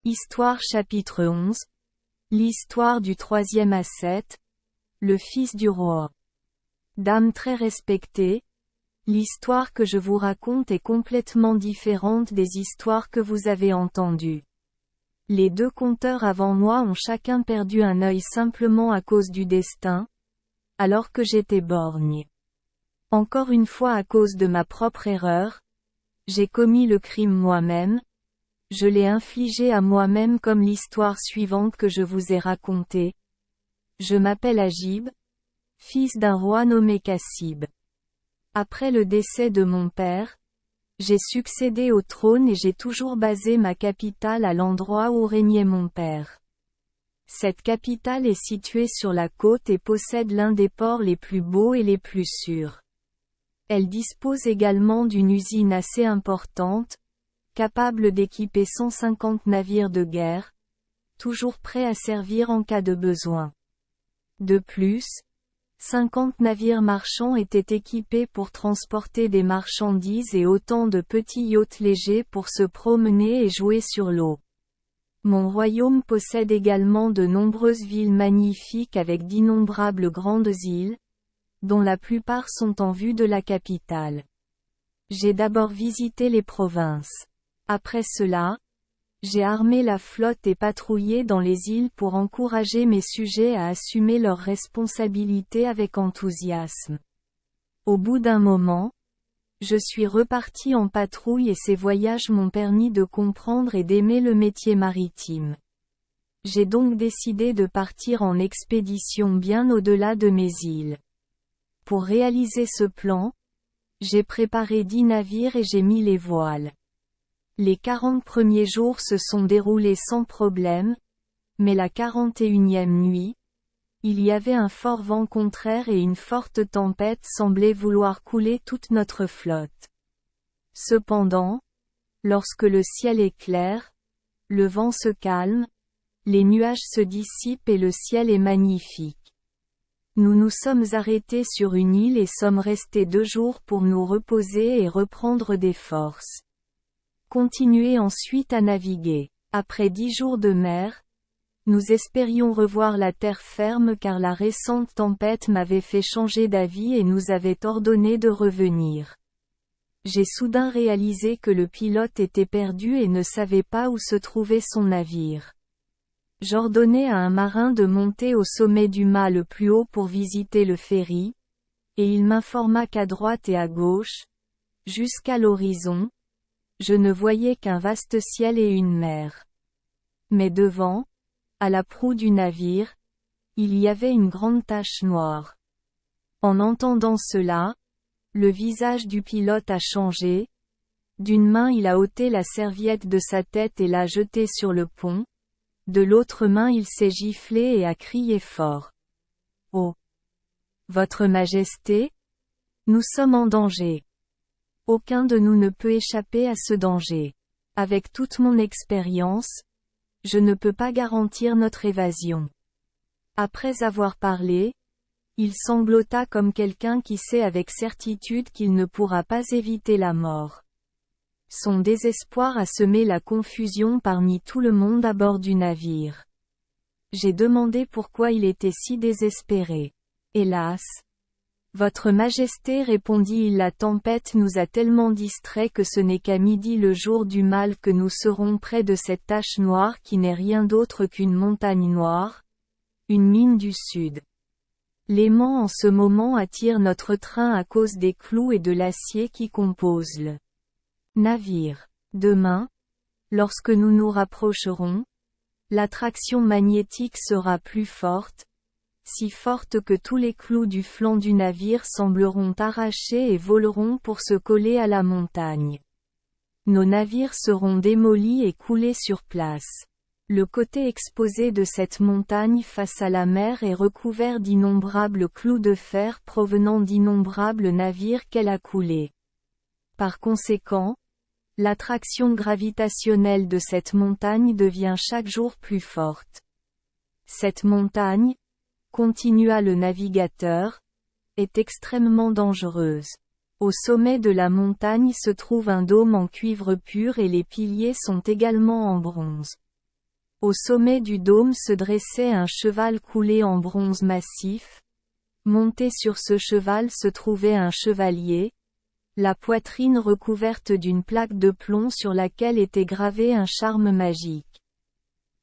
Histoire chapitre 11. L'histoire du troisième ascète, le fils du roi. Dame très respectée, l'histoire que je vous raconte est complètement différente des histoires que vous avez entendues. Les deux conteurs avant moi ont chacun perdu un œil simplement à cause du destin, alors que j'étais borgne. Encore une fois à cause de ma propre erreur, j'ai commis le crime moi-même, je l'ai infligé à moi-même comme l'histoire suivante que je vous ai racontée. Je m'appelle Agib, fils d'un roi nommé Cassib. Après le décès de mon père, j'ai succédé au trône et j'ai toujours basé ma capitale à l'endroit où régnait mon père. Cette capitale est située sur la côte et possède l'un des ports les plus beaux et les plus sûrs. Elle dispose également d'une usine assez importante, capable d'équiper 150 navires de guerre, toujours prêts à servir en cas de besoin. De plus, 50 navires marchands étaient équipés pour transporter des marchandises et autant de petits yachts légers pour se promener et jouer sur l'eau. Mon royaume possède également de nombreuses villes magnifiques avec d'innombrables grandes îles, dont la plupart sont en vue de la capitale. J'ai d'abord visité les provinces. Après cela, j'ai armé la flotte et patrouillé dans les îles pour encourager mes sujets à assumer leurs responsabilités avec enthousiasme. Au bout d'un moment, je suis reparti en patrouille et ces voyages m'ont permis de comprendre et d'aimer le métier maritime. J'ai donc décidé de partir en expédition bien au-delà de mes îles. Pour réaliser ce plan, j'ai préparé 10 navires et j'ai mis les voiles. Les 40 premiers jours se sont déroulés sans problème, mais la 41e nuit, il y avait un fort vent contraire et une forte tempête semblait vouloir couler toute notre flotte. Cependant, lorsque le ciel est clair, le vent se calme, les nuages se dissipent et le ciel est magnifique. Nous nous sommes arrêtés sur une île et sommes restés 2 jours pour nous reposer et reprendre des forces. Continuez ensuite à naviguer. Après 10 jours de mer, nous espérions revoir la terre ferme car la récente tempête m'avait fait changer d'avis et nous avait ordonné de revenir. J'ai soudain réalisé que le pilote était perdu et ne savait pas où se trouvait son navire. J'ordonnai à un marin de monter au sommet du mât le plus haut pour visiter le ferry, et il m'informa qu'à droite et à gauche, jusqu'à l'horizon, je ne voyais qu'un vaste ciel et une mer. Mais devant, à la proue du navire, il y avait une grande tache noire. En entendant cela, le visage du pilote a changé. D'une main il a ôté la serviette de sa tête et l'a jetée sur le pont. De l'autre main il s'est giflé et a crié fort. « Oh! Votre Majesté? Nous sommes en danger. Aucun de nous ne peut échapper à ce danger. Avec toute mon expérience, je ne peux pas garantir notre évasion. » Après avoir parlé, il sanglota comme quelqu'un qui sait avec certitude qu'il ne pourra pas éviter la mort. Son désespoir a semé la confusion parmi tout le monde à bord du navire. J'ai demandé pourquoi il était si désespéré. Hélas! Votre Majesté, répondit-il, la tempête nous a tellement distraits que ce n'est qu'à midi le jour du mal que nous serons près de cette tache noire qui n'est rien d'autre qu'une montagne noire, une mine du sud. L'aimant en ce moment attire notre train à cause des clous et de l'acier qui composent le navire. Demain, lorsque nous nous rapprocherons, l'attraction magnétique sera plus forte, si forte que tous les clous du flanc du navire sembleront arrachés et voleront pour se coller à la montagne. Nos navires seront démolis et coulés sur place. Le côté exposé de cette montagne face à la mer est recouvert d'innombrables clous de fer provenant d'innombrables navires qu'elle a coulés. Par conséquent, l'attraction gravitationnelle de cette montagne devient chaque jour plus forte. Cette montagne, continua le navigateur, est extrêmement dangereuse. Au sommet de la montagne se trouve un dôme en cuivre pur et les piliers sont également en bronze. Au sommet du dôme se dressait un cheval coulé en bronze massif. Monté sur ce cheval se trouvait un chevalier, la poitrine recouverte d'une plaque de plomb sur laquelle était gravé un charme magique.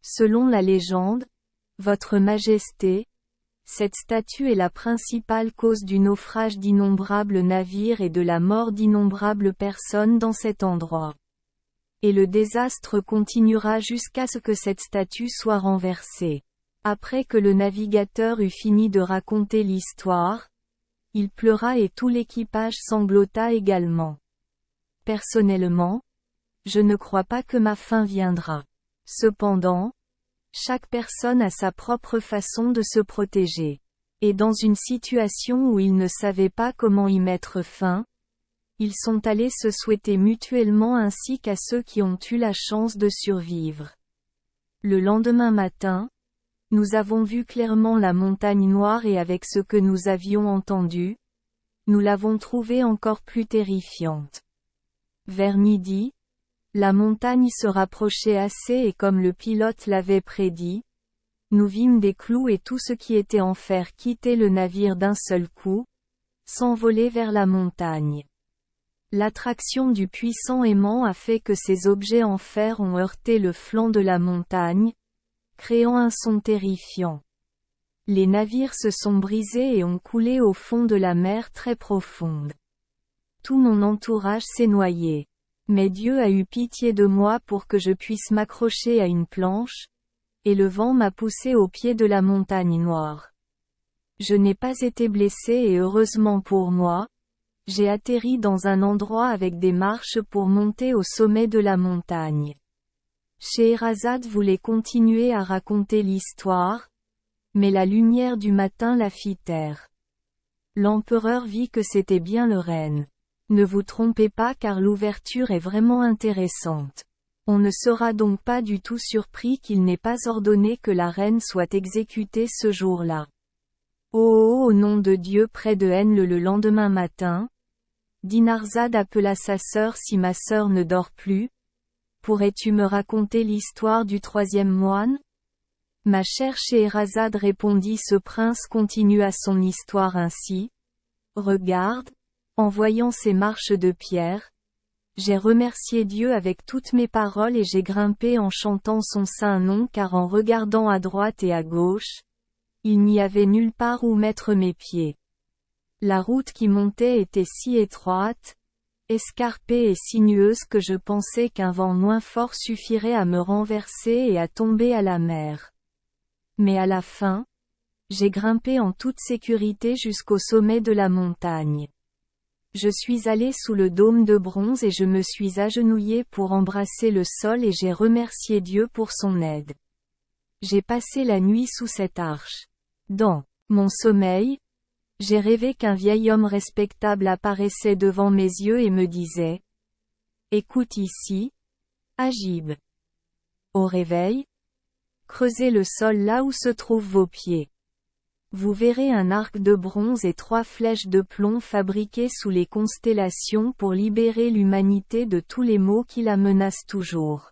Selon la légende, Votre Majesté, cette statue est la principale cause du naufrage d'innombrables navires et de la mort d'innombrables personnes dans cet endroit. Et le désastre continuera jusqu'à ce que cette statue soit renversée. Après que le navigateur eut fini de raconter l'histoire, il pleura et tout l'équipage sanglota également. Personnellement, je ne crois pas que ma fin viendra. Cependant, chaque personne a sa propre façon de se protéger. Et dans une situation où ils ne savaient pas comment y mettre fin, ils sont allés se souhaiter mutuellement ainsi qu'à ceux qui ont eu la chance de survivre. Le lendemain matin, nous avons vu clairement la montagne noire et avec ce que nous avions entendu, nous l'avons trouvée encore plus terrifiante. Vers midi, la montagne se rapprochait assez et comme le pilote l'avait prédit, nous vîmes des clous et tout ce qui était en fer quitter le navire d'un seul coup, s'envoler vers la montagne. L'attraction du puissant aimant a fait que ces objets en fer ont heurté le flanc de la montagne, créant un son terrifiant. Les navires se sont brisés et ont coulé au fond de la mer très profonde. Tout mon entourage s'est noyé. Mais Dieu a eu pitié de moi pour que je puisse m'accrocher à une planche, et le vent m'a poussé au pied de la montagne noire. Je n'ai pas été blessé et heureusement pour moi, j'ai atterri dans un endroit avec des marches pour monter au sommet de la montagne. Scheherazade voulait continuer à raconter l'histoire, mais la lumière du matin la fit taire. L'empereur vit que c'était bien le renne. Ne vous trompez pas car l'ouverture est vraiment intéressante. On ne sera donc pas du tout surpris qu'il n'ait pas ordonné que la reine soit exécutée ce jour-là. Au nom de Dieu près de Haine le lendemain matin, Dinarzade appela sa sœur si ma sœur ne dort plus. Pourrais-tu me raconter l'histoire du troisième moine? Ma chère Scheherazade répondit ce prince continua son histoire ainsi. Regarde, en voyant ces marches de pierre, j'ai remercié Dieu avec toutes mes paroles et j'ai grimpé en chantant son saint nom car en regardant à droite et à gauche, il n'y avait nulle part où mettre mes pieds. La route qui montait était si étroite, escarpée et sinueuse que je pensais qu'un vent moins fort suffirait à me renverser et à tomber à la mer. Mais à la fin, j'ai grimpé en toute sécurité jusqu'au sommet de la montagne. Je suis allé sous le dôme de bronze et je me suis agenouillé pour embrasser le sol et j'ai remercié Dieu pour son aide. J'ai passé la nuit sous cette arche. Dans mon sommeil, j'ai rêvé qu'un vieil homme respectable apparaissait devant mes yeux et me disait « Écoute ici, Agib. Au réveil, creusez le sol là où se trouvent vos pieds. Vous verrez un arc de bronze et 3 flèches de plomb fabriquées sous les constellations pour libérer l'humanité de tous les maux qui la menacent toujours.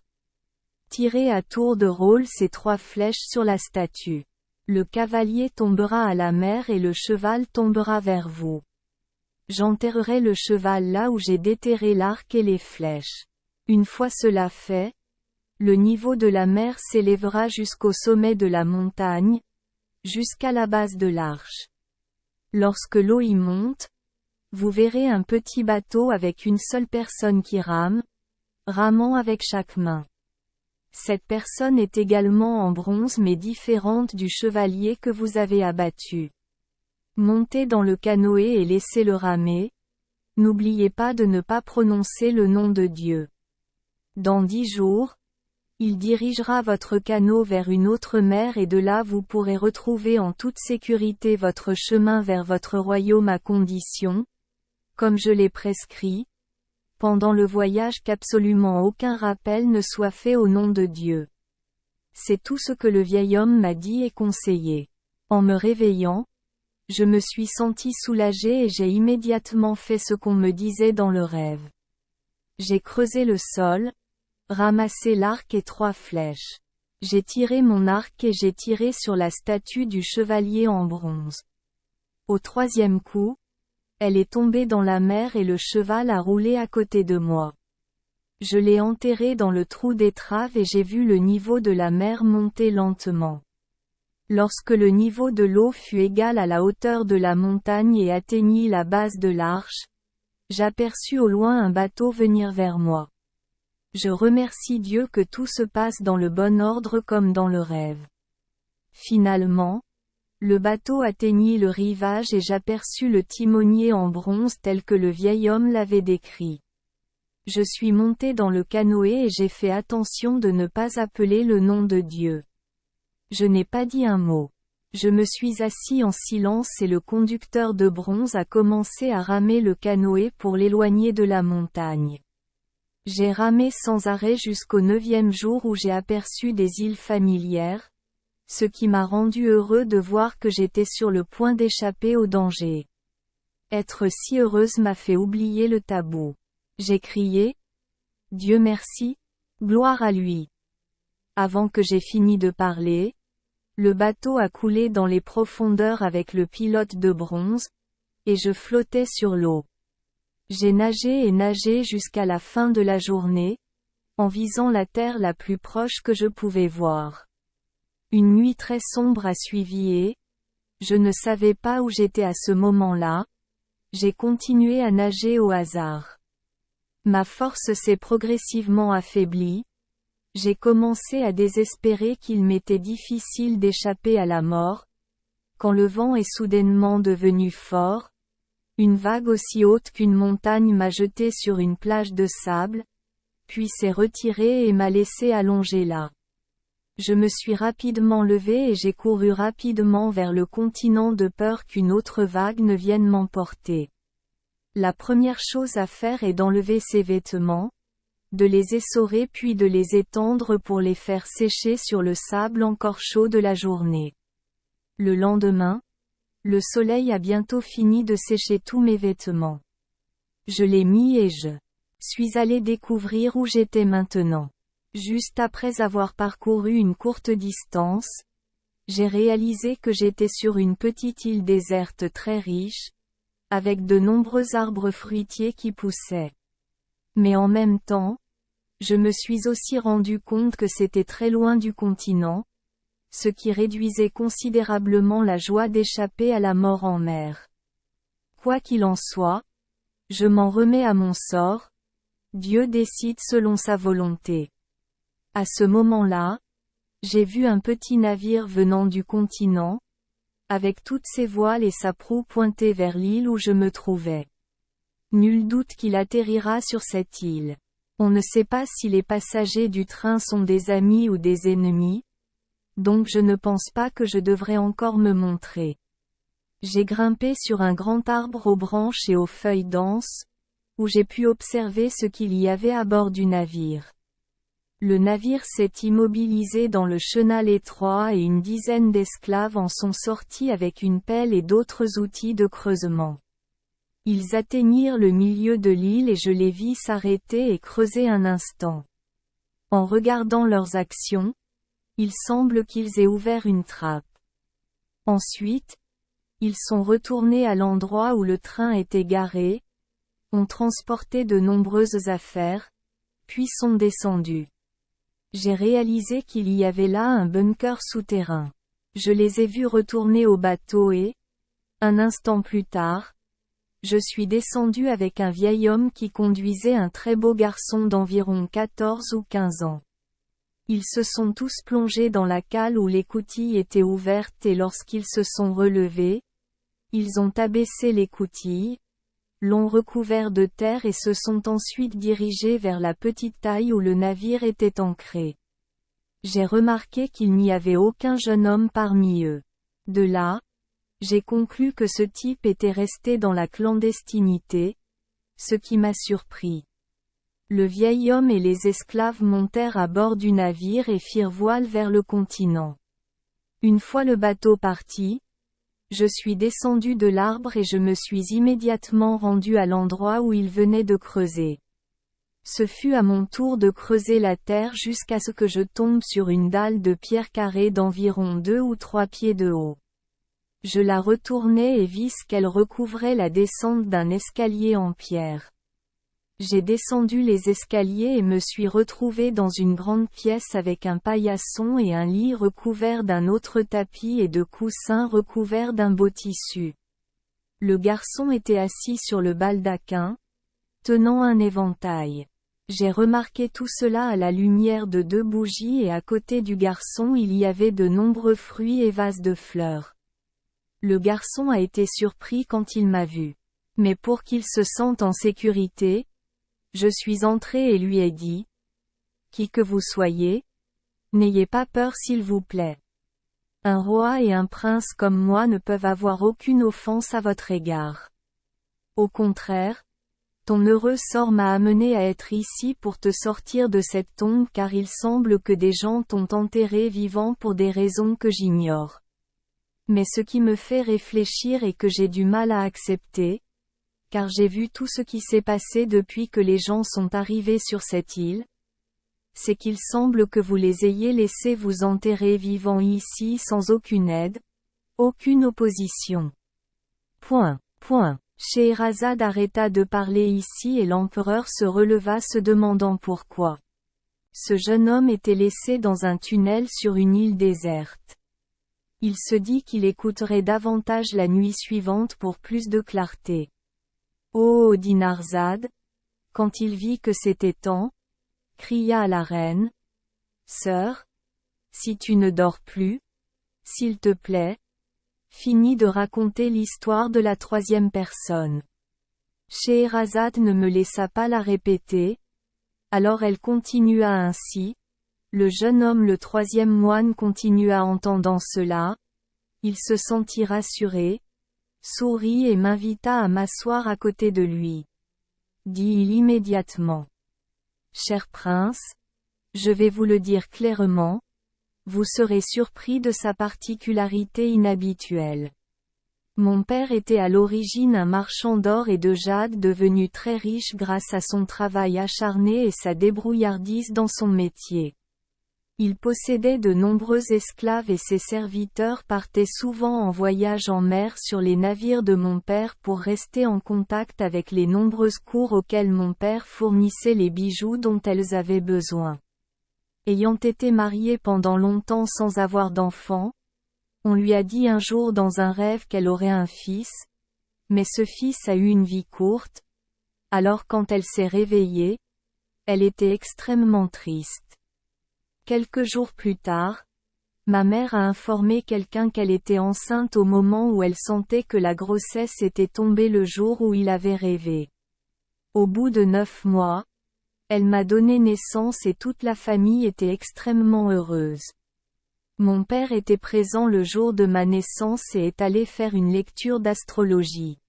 Tirez à tour de rôle ces 3 flèches sur la statue. Le cavalier tombera à la mer et le cheval tombera vers vous. J'enterrerai le cheval là où j'ai déterré l'arc et les flèches. Une fois cela fait, le niveau de la mer s'élèvera jusqu'au sommet de la montagne, jusqu'à la base de l'arche. Lorsque l'eau y monte, vous verrez un petit bateau avec une seule personne qui rame, ramant avec chaque main. Cette personne est également en bronze mais différente du chevalier que vous avez abattu. Montez dans le canoë et laissez-le ramer. N'oubliez pas de ne pas prononcer le nom de Dieu. Dans 10 jours, il dirigera votre canot vers une autre mer et de là vous pourrez retrouver en toute sécurité votre chemin vers votre royaume à condition, comme je l'ai prescrit, pendant le voyage qu'absolument aucun rappel ne soit fait au nom de Dieu. C'est tout ce que le vieil homme m'a dit et conseillé. En me réveillant, je me suis senti soulagé et j'ai immédiatement fait ce qu'on me disait dans le rêve. J'ai creusé le sol, ramassé l'arc et 3 flèches. J'ai tiré mon arc et j'ai tiré sur la statue du chevalier en bronze. Au troisième coup, elle est tombée dans la mer et le cheval a roulé à côté de moi. Je l'ai enterré dans le trou d'étrave et j'ai vu le niveau de la mer monter lentement. Lorsque le niveau de l'eau fut égal à la hauteur de la montagne et atteignit la base de l'arche, j'aperçus au loin un bateau venir vers moi. Je remercie Dieu que tout se passe dans le bon ordre comme dans le rêve. Finalement, le bateau atteignit le rivage et j'aperçus le timonier en bronze tel que le vieil homme l'avait décrit. Je suis monté dans le canoë et j'ai fait attention de ne pas appeler le nom de Dieu. Je n'ai pas dit un mot. Je me suis assis en silence et le conducteur de bronze a commencé à ramer le canoë pour l'éloigner de la montagne. J'ai ramé sans arrêt jusqu'au 9e jour où j'ai aperçu des îles familières, ce qui m'a rendu heureux de voir que j'étais sur le point d'échapper au danger. Être si heureuse m'a fait oublier le tabou. J'ai crié « Dieu merci, gloire à lui ». Avant que j'aie fini de parler, le bateau a coulé dans les profondeurs avec le pilote de bronze, et je flottais sur l'eau. J'ai nagé et nagé jusqu'à la fin de la journée, en visant la terre la plus proche que je pouvais voir. Une nuit très sombre a suivi et, je ne savais pas où j'étais à ce moment-là, j'ai continué à nager au hasard. Ma force s'est progressivement affaiblie, j'ai commencé à désespérer qu'il m'était difficile d'échapper à la mort, quand le vent est soudainement devenu fort, une vague aussi haute qu'une montagne m'a jeté sur une plage de sable, puis s'est retirée et m'a laissé allongé là. Je me suis rapidement levé et j'ai couru rapidement vers le continent de peur qu'une autre vague ne vienne m'emporter. La première chose à faire est d'enlever ses vêtements, de les essorer puis de les étendre pour les faire sécher sur le sable encore chaud de la journée. Le lendemain, le soleil a bientôt fini de sécher tous mes vêtements. Je l'ai mis et je suis allé découvrir où j'étais maintenant. Juste après avoir parcouru une courte distance, j'ai réalisé que j'étais sur une petite île déserte très riche, avec de nombreux arbres fruitiers qui poussaient. Mais en même temps, je me suis aussi rendu compte que c'était très loin du continent, ce qui réduisait considérablement la joie d'échapper à la mort en mer. Quoi qu'il en soit, je m'en remets à mon sort, Dieu décide selon sa volonté. À ce moment-là, j'ai vu un petit navire venant du continent, avec toutes ses voiles et sa proue pointée vers l'île où je me trouvais. Nul doute qu'il atterrira sur cette île. On ne sait pas si les passagers du train sont des amis ou des ennemis, donc je ne pense pas que je devrais encore me montrer. J'ai grimpé sur un grand arbre aux branches et aux feuilles denses, où j'ai pu observer ce qu'il y avait à bord du navire. Le navire s'est immobilisé dans le chenal étroit et une dizaine d'esclaves en sont sortis avec une pelle et d'autres outils de creusement. Ils atteignirent le milieu de l'île et je les vis s'arrêter et creuser un instant. En regardant leurs actions, il semble qu'ils aient ouvert une trappe. Ensuite, ils sont retournés à l'endroit où le train était garé, ont transporté de nombreuses affaires, puis sont descendus. J'ai réalisé qu'il y avait là un bunker souterrain. Je les ai vus retourner au bateau et, un instant plus tard, je suis descendu avec un vieil homme qui conduisait un très beau garçon d'environ 14 ou 15 ans. Ils se sont tous plongés dans la cale où l'écoutille était ouverte et lorsqu'ils se sont relevés, ils ont abaissé l'écoutille, l'ont recouvert de terre et se sont ensuite dirigés vers la petite taille où le navire était ancré. J'ai remarqué qu'il n'y avait aucun jeune homme parmi eux. De là, j'ai conclu que ce type était resté dans la clandestinité, ce qui m'a surpris. Le vieil homme et les esclaves montèrent à bord du navire et firent voile vers le continent. Une fois le bateau parti, je suis descendu de l'arbre et je me suis immédiatement rendu à l'endroit où il venait de creuser. Ce fut à mon tour de creuser la terre jusqu'à ce que je tombe sur une dalle de pierre carrée d'environ 2 ou 3 pieds de haut. Je la retournai et vis qu'elle recouvrait la descente d'un escalier en pierre. J'ai descendu les escaliers et me suis retrouvé dans une grande pièce avec un paillasson et un lit recouvert d'un autre tapis et de coussins recouverts d'un beau tissu. Le garçon était assis sur le baldaquin, tenant un éventail. J'ai remarqué tout cela à la lumière de 2 bougies et à côté du garçon il y avait de nombreux fruits et vases de fleurs. Le garçon a été surpris quand il m'a vu. Mais pour qu'il se sente en sécurité, je suis entré et lui ai dit, « Qui que vous soyez, n'ayez pas peur s'il vous plaît. Un roi et un prince comme moi ne peuvent avoir aucune offense à votre égard. Au contraire, ton heureux sort m'a amené à être ici pour te sortir de cette tombe car il semble que des gens t'ont enterré vivant pour des raisons que j'ignore. Mais ce qui me fait réfléchir et que j'ai du mal à accepter, car j'ai vu tout ce qui s'est passé depuis que les gens sont arrivés sur cette île, c'est qu'il semble que vous les ayez laissés vous enterrer vivants ici sans aucune aide, aucune opposition. Scheherazade arrêta de parler ici et l'empereur se releva se demandant pourquoi. Ce jeune homme était laissé dans un tunnel sur une île déserte. Il se dit qu'il écouterait davantage la nuit suivante pour plus de clarté. Oh Dinarzade, quand il vit que c'était temps, cria à la reine. Sœur, si tu ne dors plus, s'il te plaît, finis de raconter l'histoire de la 3e personne. Scheherazade ne me laissa pas la répéter, alors elle continua ainsi. Le jeune homme le 3e moine continua entendant cela, il se sentit rassuré, sourit et m'invita à m'asseoir à côté de lui. Dit-il immédiatement. Cher prince, je vais vous le dire clairement, vous serez surpris de sa particularité inhabituelle. Mon père était à l'origine un marchand d'or et de jade devenu très riche grâce à son travail acharné et sa débrouillardise dans son métier. Il possédait de nombreux esclaves et ses serviteurs partaient souvent en voyage en mer sur les navires de mon père pour rester en contact avec les nombreuses cours auxquelles mon père fournissait les bijoux dont elles avaient besoin. Ayant été marié pendant longtemps sans avoir d'enfant, on lui a dit un jour dans un rêve qu'elle aurait un fils, mais ce fils a eu une vie courte, alors quand elle s'est réveillée, elle était extrêmement triste. Quelques jours plus tard, ma mère a informé quelqu'un qu'elle était enceinte au moment où elle sentait que la grossesse était tombée le jour où il avait rêvé. Au bout de 9 mois, elle m'a donné naissance et toute la famille était extrêmement heureuse. Mon père était présent le jour de ma naissance et est allé faire une lecture d'astrologie.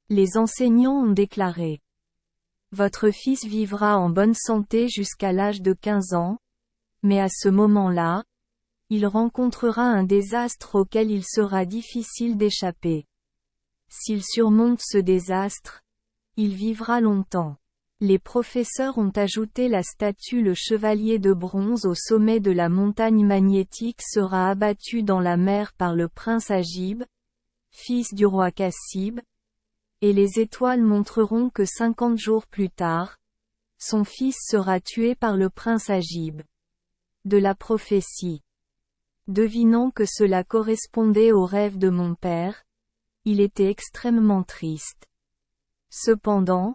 Les enseignants ont déclaré: Votre fils vivra en bonne santé jusqu'à l'âge de 15 ans, mais à ce moment-là, il rencontrera un désastre auquel il sera difficile d'échapper. S'il surmonte ce désastre, il vivra longtemps. Les professeurs ont ajouté la statue Le Chevalier de Bronze au sommet de la montagne magnétique sera abattu dans la mer par le prince Agib, fils du roi Cassib, et les étoiles montreront que 50 jours plus tard, son fils sera tué par le prince Agib. De la prophétie. Devinant que cela correspondait au rêve de mon père, il était extrêmement triste. Cependant,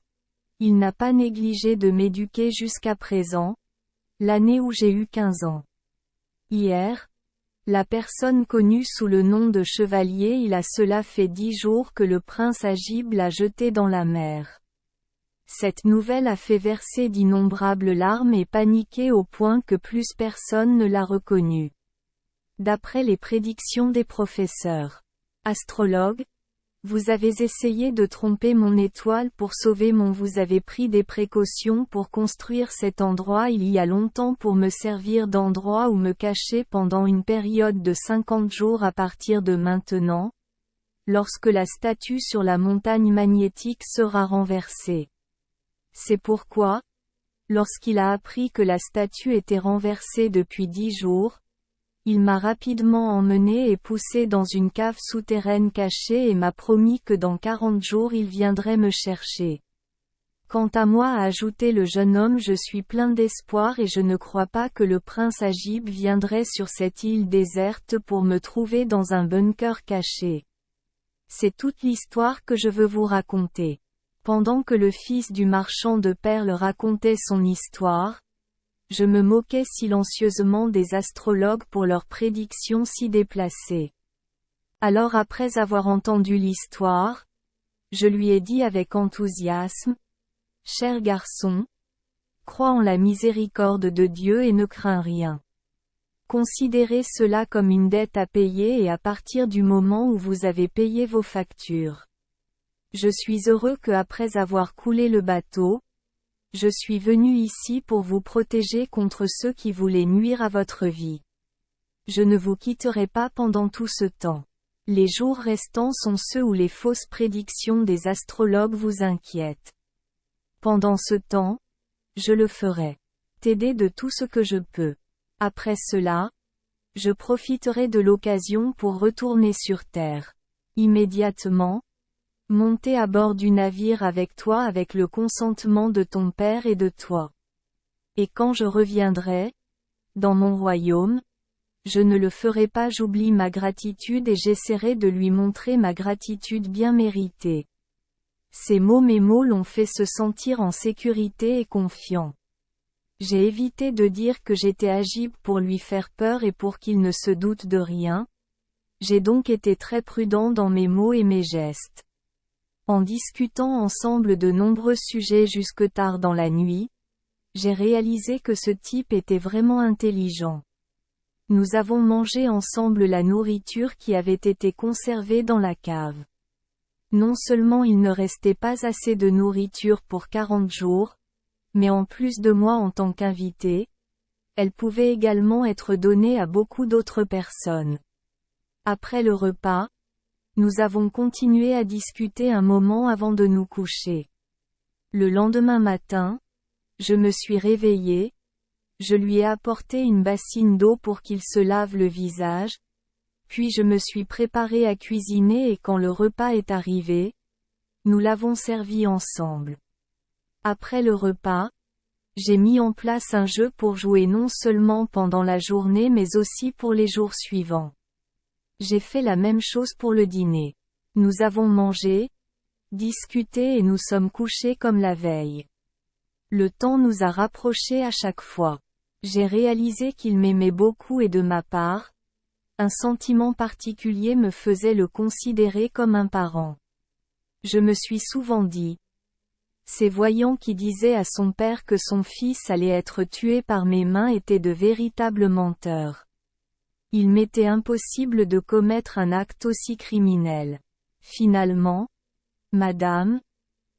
il n'a pas négligé de m'éduquer jusqu'à présent, l'année où j'ai eu 15 ans. Hier, la personne connue sous le nom de chevalier il a cela fait 10 jours que le prince Agib l'a jeté dans la mer. Cette nouvelle a fait verser d'innombrables larmes et paniquer au point que plus personne ne l'a reconnu. D'après les prédictions des professeurs astrologues, vous avez essayé de tromper mon étoile pour sauver vous avez pris des précautions pour construire cet endroit il y a longtemps pour me servir d'endroit où me cacher pendant une période de 50 jours à partir de maintenant, lorsque la statue sur la montagne magnétique sera renversée. C'est pourquoi, Lorsqu'il a appris que la statue était renversée depuis 10 jours, il m'a rapidement emmené et poussé dans une cave souterraine cachée et m'a promis que dans 40 jours il viendrait me chercher. Quant à moi, a ajouté le jeune homme, je suis plein d'espoir et je ne crois pas que le prince Agib viendrait sur cette île déserte pour me trouver dans un bunker caché. C'est toute l'histoire que je veux vous raconter. Pendant que le fils du marchand de perles racontait son histoire, je me moquais silencieusement des astrologues pour leurs prédictions si déplacées. Alors après avoir entendu l'histoire, je lui ai dit avec enthousiasme, « Cher garçon, crois en la miséricorde de Dieu et ne crains rien. Considérez cela comme une dette à payer et à partir du moment où vous avez payé vos factures. Je suis heureux que après avoir coulé le bateau, je suis venu ici pour vous protéger contre ceux qui voulaient nuire à votre vie. Je ne vous quitterai pas pendant tout ce temps. Les jours restants sont ceux où les fausses prédictions des astrologues vous inquiètent. Pendant ce temps, je le ferai. T'aider de tout ce que je peux. Après cela, je profiterai de l'occasion pour retourner sur terre. Immédiatement, monter à bord du navire avec toi avec le consentement de ton père et de toi. Et quand je reviendrai, dans mon royaume, je ne le ferai pas, j'oublie ma gratitude et j'essaierai de lui montrer ma gratitude bien méritée. Ces mots, mes mots l'ont fait se sentir en sécurité et confiant. J'ai évité de dire que j'étais Agib pour lui faire peur et pour qu'il ne se doute de rien. J'ai donc été très prudent dans mes mots et mes gestes. En discutant ensemble de nombreux sujets jusque tard dans la nuit, j'ai réalisé que ce type était vraiment intelligent. Nous avons mangé ensemble la nourriture qui avait été conservée dans la cave. Non seulement il ne restait pas assez de nourriture pour 40 jours, mais en plus de moi en tant qu'invité, elle pouvait également être donnée à beaucoup d'autres personnes. Après le repas, nous avons continué à discuter un moment avant de nous coucher. Le lendemain matin, je me suis réveillé, je lui ai apporté une bassine d'eau pour qu'il se lave le visage, puis je me suis préparé à cuisiner et quand le repas est arrivé, nous l'avons servi ensemble. Après le repas, j'ai mis en place un jeu pour jouer non seulement pendant la journée mais aussi pour les jours suivants. J'ai fait la même chose pour le dîner. Nous avons mangé, discuté et nous sommes couchés comme la veille. Le temps nous a rapprochés à chaque fois. J'ai réalisé qu'il m'aimait beaucoup et de ma part, un sentiment particulier me faisait le considérer comme un parent. Je me suis souvent dit, ces voyants qui disaient à son père que son fils allait être tué par mes mains étaient de véritables menteurs. Il m'était impossible de commettre un acte aussi criminel. Finalement, madame,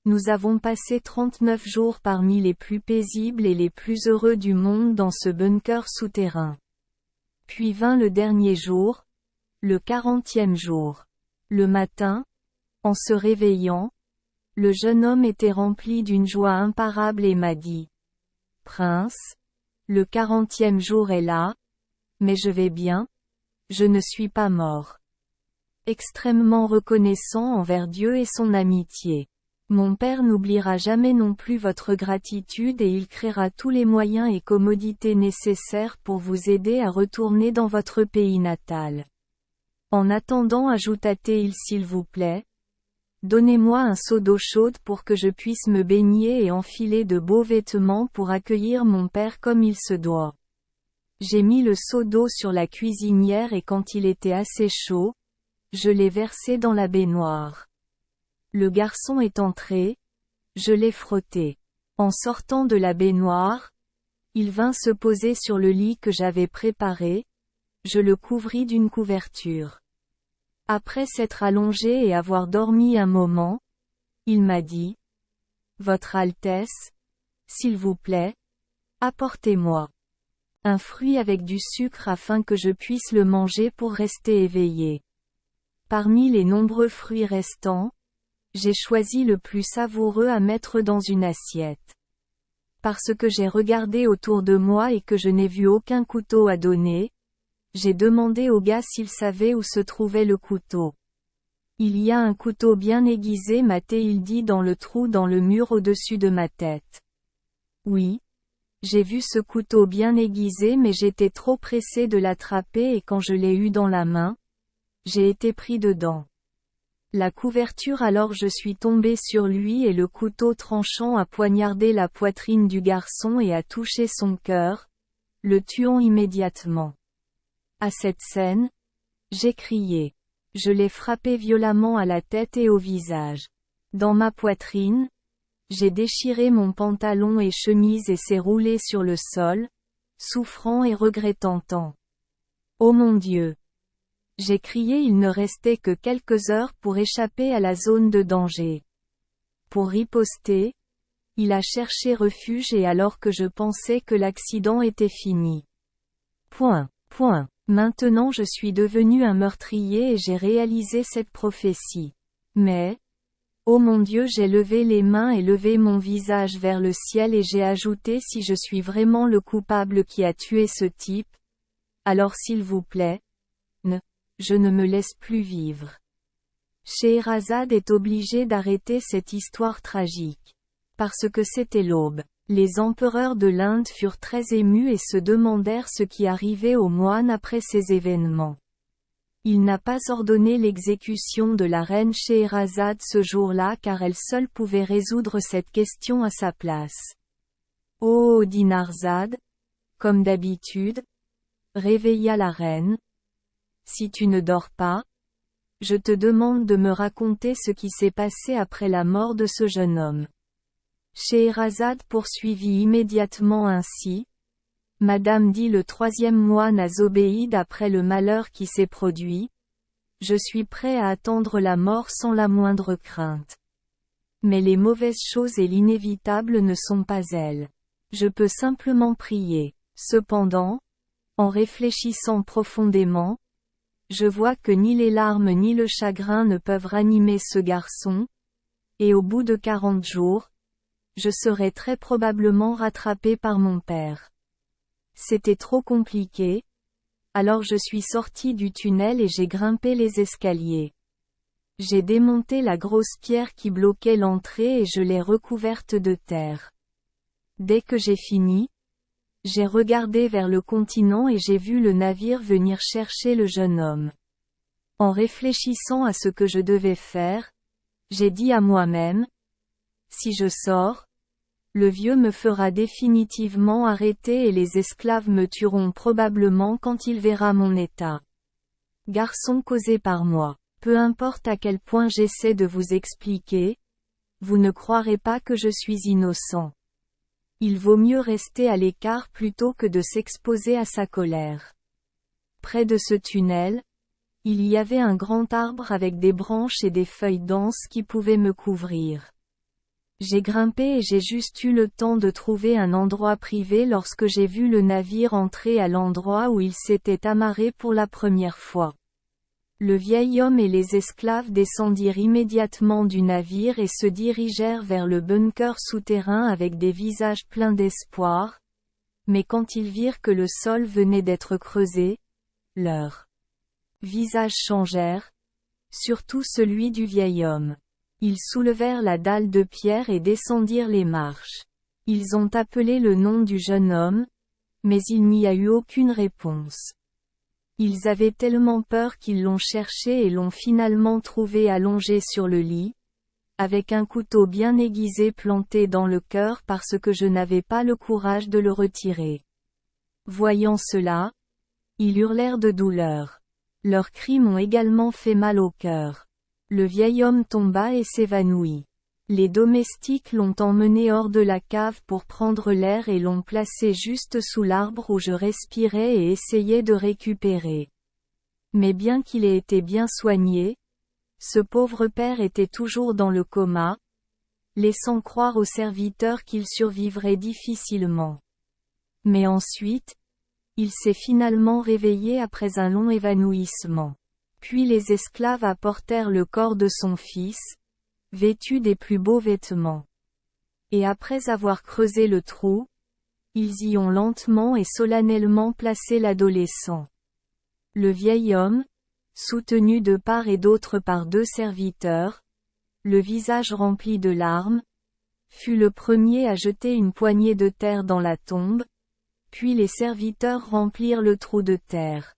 nous avons passé 39 jours parmi les plus paisibles et les plus heureux du monde dans ce bunker souterrain. Puis vint le dernier jour, le 40e jour. Le matin, en se réveillant, le jeune homme était rempli d'une joie imparable et m'a dit, « Prince, le 40e jour est là, mais je vais bien, je ne suis pas mort. » Extrêmement reconnaissant envers Dieu et son amitié. Mon père n'oubliera jamais non plus votre gratitude et il créera tous les moyens et commodités nécessaires pour vous aider à retourner dans votre pays natal. En attendant, ajouta-t-il, s'il vous plaît, donnez-moi un seau d'eau chaude pour que je puisse me baigner et enfiler de beaux vêtements pour accueillir mon père comme il se doit. J'ai mis le seau d'eau sur la cuisinière et quand il était assez chaud, je l'ai versé dans la baignoire. Le garçon est entré, je l'ai frotté. En sortant de la baignoire, il vint se poser sur le lit que j'avais préparé, je le couvris d'une couverture. Après s'être allongé et avoir dormi un moment, il m'a dit, « Votre Altesse, s'il vous plaît, apportez-moi un fruit avec du sucre afin que je puisse le manger pour rester éveillé. » Parmi les nombreux fruits restants, j'ai choisi le plus savoureux à mettre dans une assiette. Parce que j'ai regardé autour de moi et que je n'ai vu aucun couteau à donner, j'ai demandé au gars s'il savait où se trouvait le couteau. Il y a un couteau bien aiguisé, m'a-t-il dit, dans le trou dans le mur au-dessus de ma tête. Oui. J'ai vu ce couteau bien aiguisé, mais j'étais trop pressé de l'attraper et quand je l'ai eu dans la main, j'ai été pris dedans. La couverture, alors je suis tombé sur lui et le couteau tranchant a poignardé la poitrine du garçon et a touché son cœur, le tuant immédiatement. À cette scène, j'ai crié. Je l'ai frappé violemment à la tête et au visage. Dans ma poitrine, j'ai déchiré mon pantalon et chemise et s'est roulé sur le sol, souffrant et regrettant tant. Oh mon Dieu! J'ai crié. Il ne restait que quelques heures pour échapper à la zone de danger. Pour riposter, il a cherché refuge et alors que je pensais que l'accident était fini. Maintenant je suis devenu un meurtrier et j'ai réalisé cette prophétie. Mais, oh mon Dieu, j'ai levé les mains et levé mon visage vers le ciel et j'ai ajouté: si je suis vraiment le coupable qui a tué ce type, alors s'il vous plaît, je ne me laisse plus vivre. Scheherazade est obligée d'arrêter cette histoire tragique. Parce que c'était l'aube. Les empereurs de l'Inde furent très émus et se demandèrent ce qui arrivait aux moines après ces événements. Il n'a pas ordonné l'exécution de la reine Scheherazade ce jour-là car elle seule pouvait résoudre cette question à sa place. Oh Dinarzade, comme d'habitude, réveilla la reine. Si tu ne dors pas, je te demande de me raconter ce qui s'est passé après la mort de ce jeune homme. Scheherazade poursuivit immédiatement ainsi. Madame, dit le troisième moine à Zobéide après le malheur qui s'est produit, je suis prêt à attendre la mort sans la moindre crainte. Mais les mauvaises choses et l'inévitable ne sont pas elles. Je peux simplement prier. Cependant, en réfléchissant profondément, je vois que ni les larmes ni le chagrin ne peuvent ranimer ce garçon, et au bout de 40 jours, je serai très probablement rattrapé par mon père. C'était trop compliqué, alors je suis sorti du tunnel et j'ai grimpé les escaliers. J'ai démonté la grosse pierre qui bloquait l'entrée et je l'ai recouverte de terre. Dès que j'ai fini, j'ai regardé vers le continent et j'ai vu le navire venir chercher le jeune homme. En réfléchissant à ce que je devais faire, j'ai dit à moi-même: si je sors, le vieux me fera définitivement arrêter et les esclaves me tueront probablement quand il verra mon état. Garçon, causé par moi. Peu importe à quel point j'essaie de vous expliquer, vous ne croirez pas que je suis innocent. Il vaut mieux rester à l'écart plutôt que de s'exposer à sa colère. Près de ce tunnel, il y avait un grand arbre avec des branches et des feuilles denses qui pouvaient me couvrir. J'ai grimpé et j'ai juste eu le temps de trouver un endroit privé lorsque j'ai vu le navire entrer à l'endroit où il s'était amarré pour la première fois. Le vieil homme et les esclaves descendirent immédiatement du navire et se dirigèrent vers le bunker souterrain avec des visages pleins d'espoir, mais quand ils virent que le sol venait d'être creusé, leurs visages changèrent, surtout celui du vieil homme. Ils soulevèrent la dalle de pierre et descendirent les marches. Ils ont appelé le nom du jeune homme, mais il n'y a eu aucune réponse. Ils avaient tellement peur qu'ils l'ont cherché et l'ont finalement trouvé allongé sur le lit, avec un couteau bien aiguisé planté dans le cœur parce que je n'avais pas le courage de le retirer. Voyant cela, ils hurlèrent de douleur. Leurs cris m'ont également fait mal au cœur. Le vieil homme tomba et s'évanouit. Les domestiques l'ont emmené hors de la cave pour prendre l'air et l'ont placé juste sous l'arbre où je respirais et essayais de récupérer. Mais bien qu'il ait été bien soigné, ce pauvre père était toujours dans le coma, laissant croire aux serviteurs qu'il survivrait difficilement. Mais ensuite, il s'est finalement réveillé après un long évanouissement. Puis les esclaves apportèrent le corps de son fils, vêtu des plus beaux vêtements. Et après avoir creusé le trou, ils y ont lentement et solennellement placé l'adolescent. Le vieil homme, soutenu de part et d'autre par 2 serviteurs, le visage rempli de larmes, fut le premier à jeter une poignée de terre dans la tombe, puis les serviteurs remplirent le trou de terre.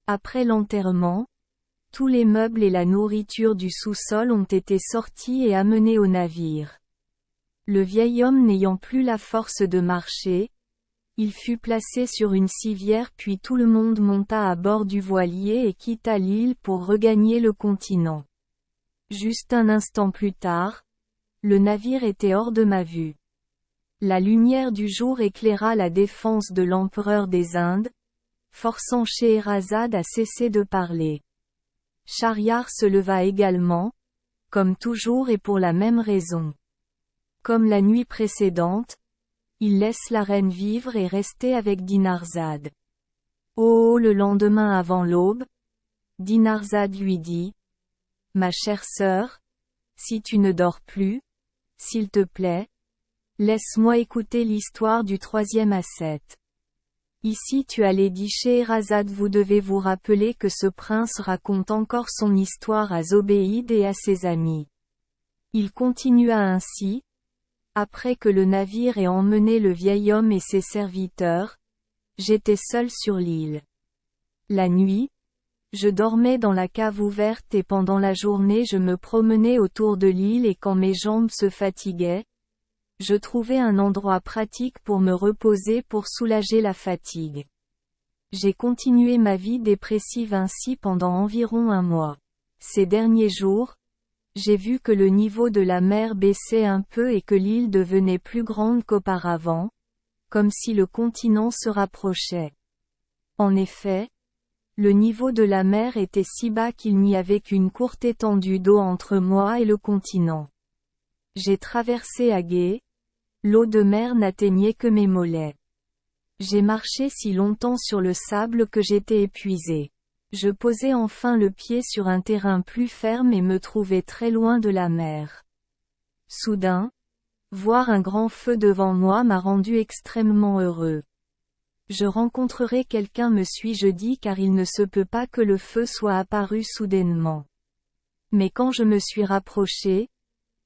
Après l'enterrement, tous les meubles et la nourriture du sous-sol ont été sortis et amenés au navire. Le vieil homme n'ayant plus la force de marcher, il fut placé sur une civière puis tout le monde monta à bord du voilier et quitta l'île pour regagner le continent. Juste un instant plus tard, le navire était hors de ma vue. La lumière du jour éclaira la défense de l'empereur des Indes, forçant Scheherazade à cesser de parler. Shahriar se leva également, comme toujours et pour la même raison. Comme la nuit précédente, il laisse la reine vivre et rester avec Dinarzade. Oh, le lendemain avant l'aube, Dinarzade lui dit: Ma chère sœur, si tu ne dors plus, s'il te plaît, laisse-moi écouter l'histoire du 3e ascète. Ici tu as Lady Scheherazade, vous devez vous rappeler que ce prince raconte encore son histoire à Zobéide et à ses amis. Il continua ainsi: Après que le navire ait emmené le vieil homme et ses serviteurs, j'étais seul sur l'île. La nuit, je dormais dans la cave ouverte et pendant la journée je me promenais autour de l'île et quand mes jambes se fatiguaient, je trouvais un endroit pratique pour me reposer pour soulager la fatigue. J'ai continué ma vie dépressive ainsi pendant environ 1 mois. Ces derniers jours, j'ai vu que le niveau de la mer baissait un peu et que l'île devenait plus grande qu'auparavant, comme si le continent se rapprochait. En effet, le niveau de la mer était si bas qu'il n'y avait qu'une courte étendue d'eau entre moi et le continent. J'ai traversé à gué, l'eau de mer n'atteignait que mes mollets. J'ai marché si longtemps sur le sable que j'étais épuisé. Je posai enfin le pied sur un terrain plus ferme et me trouvai très loin de la mer. Soudain, voir un grand feu devant moi m'a rendu extrêmement heureux. Je rencontrerai quelqu'un, me suis-je dit, car il ne se peut pas que le feu soit apparu soudainement. Mais quand je me suis rapproché,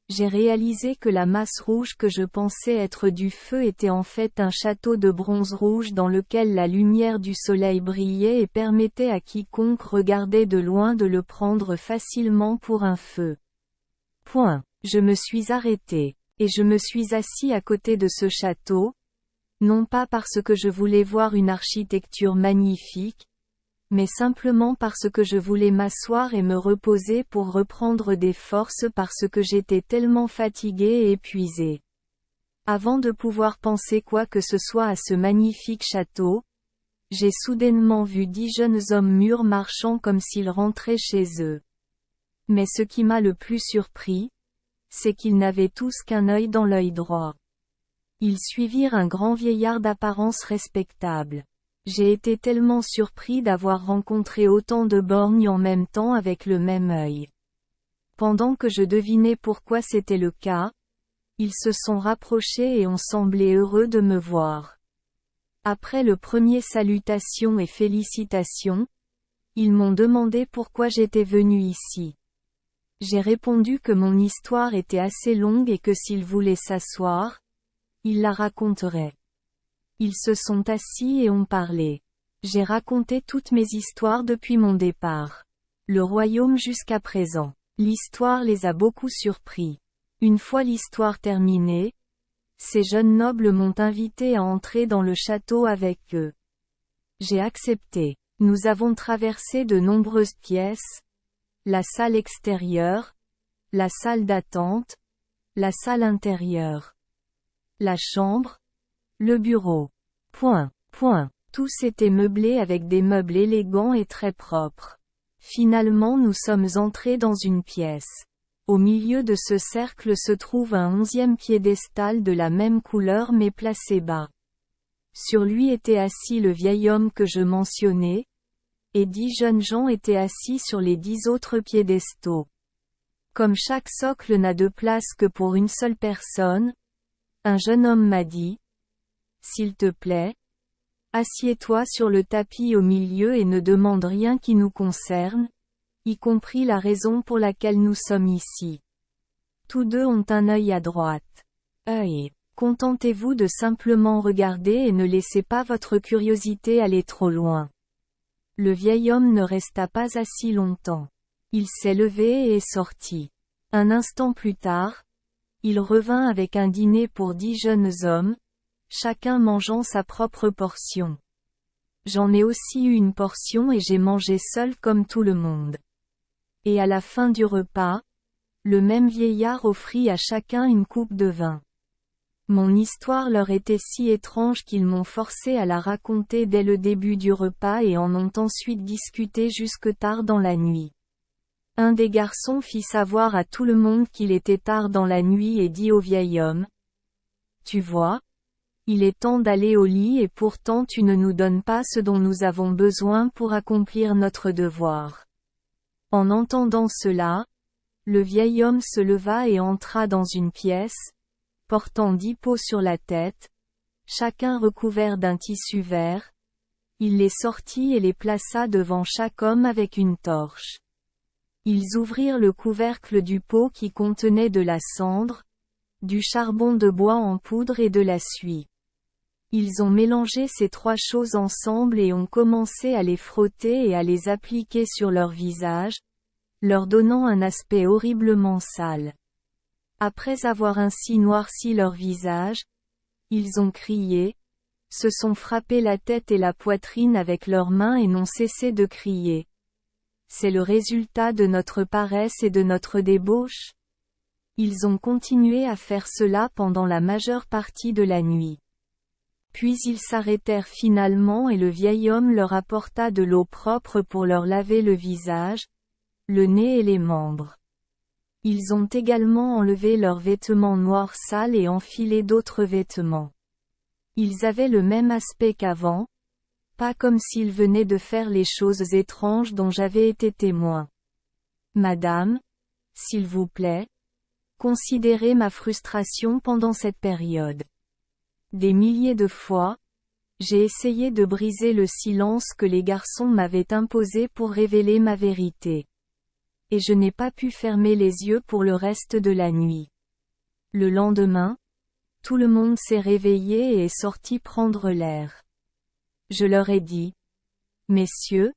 j'ai réalisé que la masse rouge que je pensais être du feu était en fait un château de bronze rouge dans lequel la lumière du soleil brillait et permettait à quiconque regardait de loin de le prendre facilement pour un feu. Je me suis arrêté, et je me suis assis à côté de ce château, non pas parce que je voulais voir une architecture magnifique, mais simplement parce que je voulais m'asseoir et me reposer pour reprendre des forces parce que j'étais tellement fatigué et épuisé. Avant de pouvoir penser quoi que ce soit à ce magnifique château, j'ai soudainement vu 10 jeunes hommes mûrs marchant comme s'ils rentraient chez eux. Mais ce qui m'a le plus surpris, c'est qu'ils n'avaient tous qu'un œil dans l'œil droit. Ils suivirent un grand vieillard d'apparence respectable. J'ai été tellement surpris d'avoir rencontré autant de borgnes en même temps avec le même œil. Pendant que je devinais pourquoi c'était le cas, ils se sont rapprochés et ont semblé heureux de me voir. Après le premier salutation et félicitations, ils m'ont demandé pourquoi j'étais venu ici. J'ai répondu que mon histoire était assez longue et que s'ils voulaient s'asseoir, ils la raconteraient. Ils se sont assis et ont parlé. J'ai raconté toutes mes histoires depuis mon départ. Le royaume jusqu'à présent. L'histoire les a beaucoup surpris. Une fois l'histoire terminée, ces jeunes nobles m'ont invité à entrer dans le château avec eux. J'ai accepté. Nous avons traversé de nombreuses pièces, la salle extérieure, la salle d'attente, la salle intérieure, la chambre, le bureau. Tous étaient meublés avec des meubles élégants et très propres. Finalement nous sommes entrés dans une pièce. Au milieu de ce cercle se trouve un 11e piédestal de la même couleur mais placé bas. Sur lui était assis le vieil homme que je mentionnais, et 10 jeunes gens étaient assis sur les 10 autres piédestaux. Comme chaque socle n'a de place que pour une seule personne, Un jeune homme m'a dit, s'il te plaît, assieds-toi sur le tapis au milieu et ne demande rien qui nous concerne, y compris la raison pour laquelle nous sommes ici. Tous deux ont un œil à droite. Œil. Contentez-vous de simplement regarder et ne laissez pas votre curiosité aller trop loin. Le vieil homme ne resta pas assis longtemps. Il s'est levé et est sorti. Un instant plus tard, il revint avec un dîner pour 10 jeunes hommes, chacun mangeant sa propre portion. J'en ai aussi eu une portion et j'ai mangé seul comme tout le monde. Et à la fin du repas, le même vieillard offrit à chacun une coupe de vin. Mon histoire leur était si étrange qu'ils m'ont forcé à la raconter dès le début du repas et en ont ensuite discuté jusque tard dans la nuit. Un des garçons fit savoir à tout le monde qu'il était tard dans la nuit et dit au vieil homme, « Tu vois, il est temps d'aller au lit et pourtant tu ne nous donnes pas ce dont nous avons besoin pour accomplir notre devoir. » En entendant cela, le vieil homme se leva et entra dans une pièce, portant 10 pots sur la tête, chacun recouvert d'un tissu vert. Il les sortit et les plaça devant chaque homme avec une torche. Ils ouvrirent le couvercle du pot qui contenait de la cendre, du charbon de bois en poudre et de la suie. Ils ont mélangé ces 3 choses ensemble et ont commencé à les frotter et à les appliquer sur leur visage, leur donnant un aspect horriblement sale. Après avoir ainsi noirci leur visage, ils ont crié, se sont frappés la tête et la poitrine avec leurs mains et n'ont cessé de crier. C'est le résultat de notre paresse et de notre débauche. Ils ont continué à faire cela pendant la majeure partie de la nuit. Puis ils s'arrêtèrent finalement et le vieil homme leur apporta de l'eau propre pour leur laver le visage, le nez et les membres. Ils ont également enlevé leurs vêtements noirs sales et enfilé d'autres vêtements. Ils avaient le même aspect qu'avant, pas comme s'ils venaient de faire les choses étranges dont j'avais été témoin. Madame, s'il vous plaît, considérez ma frustration pendant cette période. Des milliers de fois, j'ai essayé de briser le silence que les garçons m'avaient imposé pour révéler ma vérité. Et je n'ai pas pu fermer les yeux pour le reste de la nuit. Le lendemain, tout le monde s'est réveillé et est sorti prendre l'air. Je leur ai dit, « Messieurs,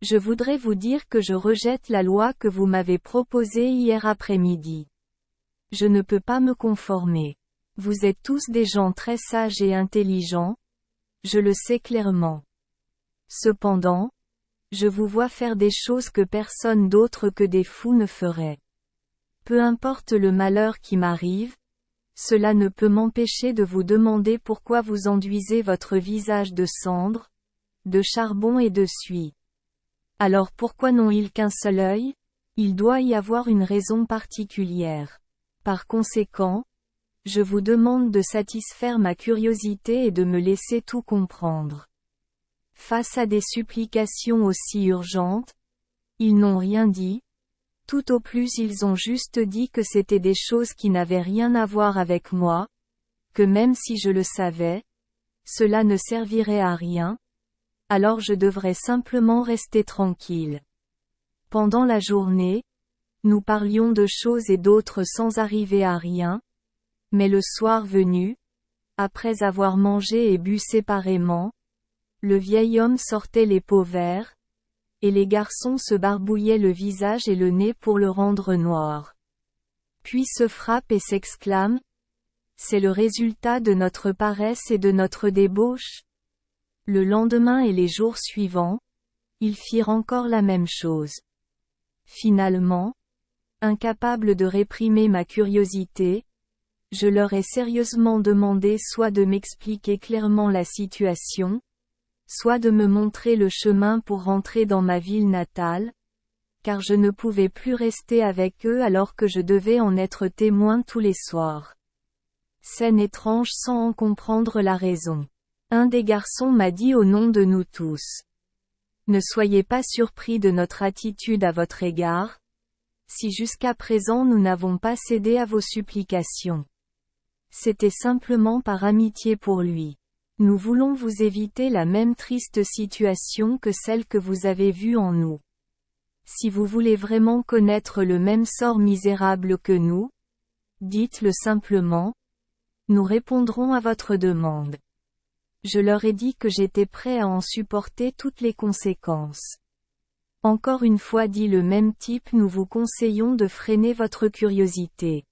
je voudrais vous dire que je rejette la loi que vous m'avez proposée hier après-midi. Je ne peux pas me conformer. Vous êtes tous des gens très sages et intelligents, je le sais clairement. Cependant, je vous vois faire des choses que personne d'autre que des fous ne ferait. Peu importe le malheur qui m'arrive, cela ne peut m'empêcher de vous demander pourquoi vous enduisez votre visage de cendre, de charbon et de suie. Alors pourquoi n'ont-ils qu'un seul œil? Il doit y avoir une raison particulière. Par conséquent, je vous demande de satisfaire ma curiosité et de me laisser tout comprendre. Face à des supplications aussi urgentes, ils n'ont rien dit, tout au plus ils ont juste dit que c'était des choses qui n'avaient rien à voir avec moi, que même si je le savais, cela ne servirait à rien, alors je devrais simplement rester tranquille. Pendant la journée, nous parlions de choses et d'autres sans arriver à rien, mais le soir venu, après avoir mangé et bu séparément, le vieil homme sortait les pots verts, et les garçons se barbouillaient le visage et le nez pour le rendre noir. Puis se frappent et s'exclament, « C'est le résultat de notre paresse et de notre débauche ?» Le lendemain et les jours suivants, ils firent encore la même chose. Finalement, incapable de réprimer ma curiosité, je leur ai sérieusement demandé soit de m'expliquer clairement la situation, soit de me montrer le chemin pour rentrer dans ma ville natale, car je ne pouvais plus rester avec eux alors que je devais en être témoin tous les soirs. Scène étrange sans en comprendre la raison. Un des garçons m'a dit au nom de nous tous. Ne soyez pas surpris de notre attitude à votre égard, si jusqu'à présent nous n'avons pas cédé à vos supplications. C'était simplement par amitié pour lui. Nous voulons vous éviter la même triste situation que celle que vous avez vue en nous. Si vous voulez vraiment connaître le même sort misérable que nous, dites-le simplement. Nous répondrons à votre demande. Je leur ai dit que j'étais prêt à en supporter toutes les conséquences. Encore une fois, dit le même type, nous vous conseillons de freiner votre curiosité.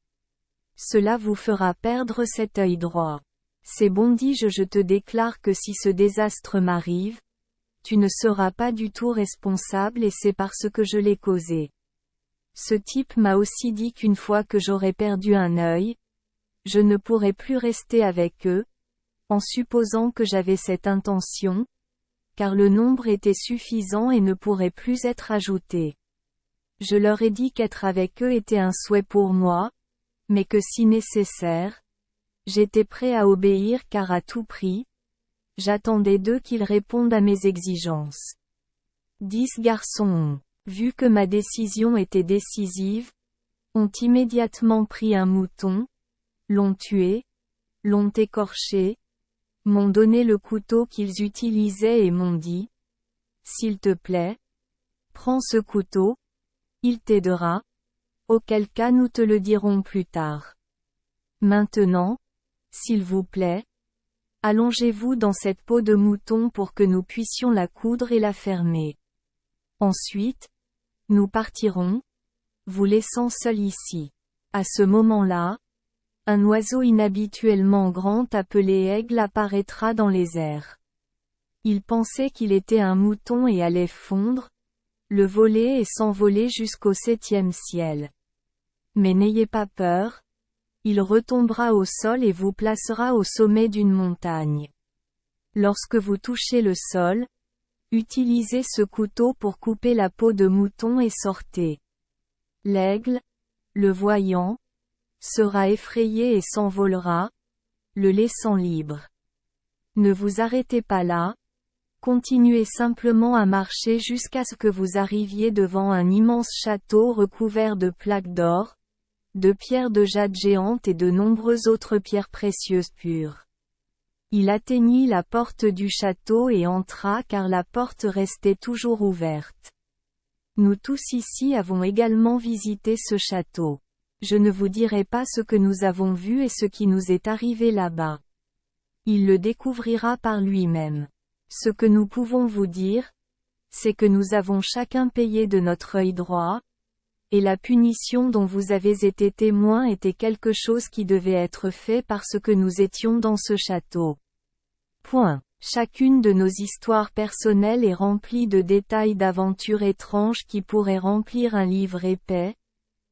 Cela vous fera perdre cet œil droit. C'est bon, dis-je, je te déclare que si ce désastre m'arrive, tu ne seras pas du tout responsable et c'est parce que je l'ai causé. Ce type m'a aussi dit qu'une fois que j'aurai perdu un œil, je ne pourrai plus rester avec eux, en supposant que j'avais cette intention, car le nombre était suffisant et ne pourrait plus être ajouté. Je leur ai dit qu'être avec eux était un souhait pour moi, mais que si nécessaire, j'étais prêt à obéir car à tout prix, j'attendais d'eux qu'ils répondent à mes exigences. 10 garçons ont, vu que ma décision était décisive, ont immédiatement pris un mouton, l'ont tué, l'ont écorché, m'ont donné le couteau qu'ils utilisaient et m'ont dit, « S'il te plaît, prends ce couteau, il t'aidera, auquel cas nous te le dirons plus tard. Maintenant, s'il vous plaît, allongez-vous dans cette peau de mouton pour que nous puissions la coudre et la fermer. Ensuite, nous partirons, vous laissant seul ici. » À ce moment-là, un oiseau inhabituellement grand appelé aigle apparaîtra dans les airs. Il pensait qu'il était un mouton et allait fondre, le voler et s'envoler jusqu'au 7e ciel. Mais n'ayez pas peur, il retombera au sol et vous placera au sommet d'une montagne. Lorsque vous touchez le sol, utilisez ce couteau pour couper la peau de mouton et sortez. L'aigle, le voyant, sera effrayé et s'envolera, le laissant libre. Ne vous arrêtez pas là, continuez simplement à marcher jusqu'à ce que vous arriviez devant un immense château recouvert de plaques d'or, de pierres de jade géantes et de nombreuses autres pierres précieuses pures. Il atteignit la porte du château et entra car la porte restait toujours ouverte. Nous tous ici avons également visité ce château. Je ne vous dirai pas ce que nous avons vu et ce qui nous est arrivé là-bas. Il le découvrira par lui-même. Ce que nous pouvons vous dire, c'est que nous avons chacun payé de notre œil droit, et la punition dont vous avez été témoin était quelque chose qui devait être fait parce que nous étions dans ce château. Point. Chacune de nos histoires personnelles est remplie de détails d'aventures étranges qui pourraient remplir un livre épais,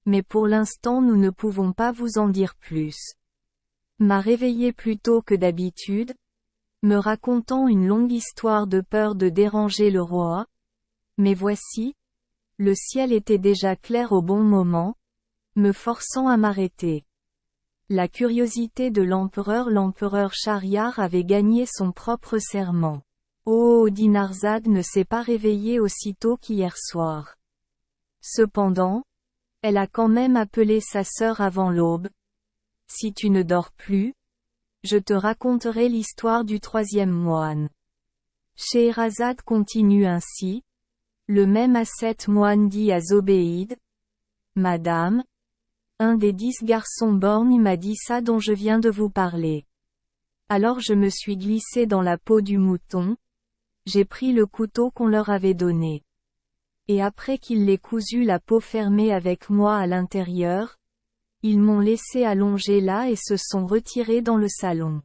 mais pour l'instant nous ne pouvons pas vous en dire plus. M'a réveillé plus tôt que d'habitude, me racontant une longue histoire de peur de déranger le roi, mais voici, le ciel était déjà clair au bon moment, me forçant à m'arrêter. La curiosité de l'empereur Shahryar avait gagné son propre serment. Oh, Dinarzade ne s'est pas réveillée aussitôt qu'hier soir. Cependant, elle a quand même appelé sa sœur avant l'aube. Si tu ne dors plus, je te raconterai l'histoire du 3e moine. Scheherazade continue ainsi. Le même ascète moine dit à Zobéide, « Madame, un des 10 garçons borgnes m'a dit ça dont je viens de vous parler. Alors je me suis glissé dans la peau du mouton, j'ai pris le couteau qu'on leur avait donné. Et après qu'il l'ait cousu la peau fermée avec moi à l'intérieur, ils m'ont laissé allonger là et se sont retirés dans le salon.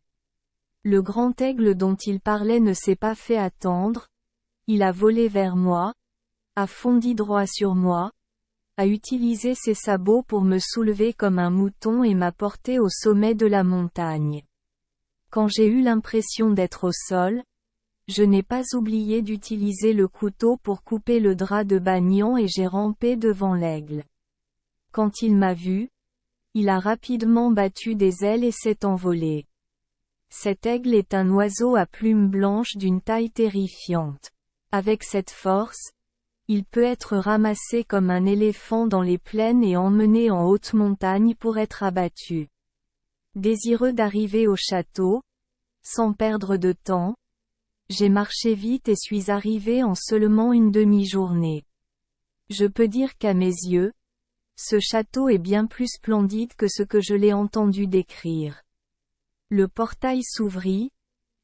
Le grand aigle dont il parlait ne s'est pas fait attendre, il a volé vers moi, a fondi droit sur moi, a utilisé ses sabots pour me soulever comme un mouton et m'a porté au sommet de la montagne. Quand j'ai eu l'impression d'être au sol, je n'ai pas oublié d'utiliser le couteau pour couper le drap de Bagnon et j'ai rampé devant l'aigle. Quand il m'a vu, il a rapidement battu des ailes et s'est envolé. Cet aigle est un oiseau à plumes blanches d'une taille terrifiante. Avec cette force, il peut être ramassé comme un éléphant dans les plaines et emmené en haute montagne pour être abattu. Désireux d'arriver au château, sans perdre de temps, j'ai marché vite et suis arrivé en seulement une demi-journée. Je peux dire qu'à mes yeux, ce château est bien plus splendide que ce que je l'ai entendu décrire. Le portail s'ouvrit,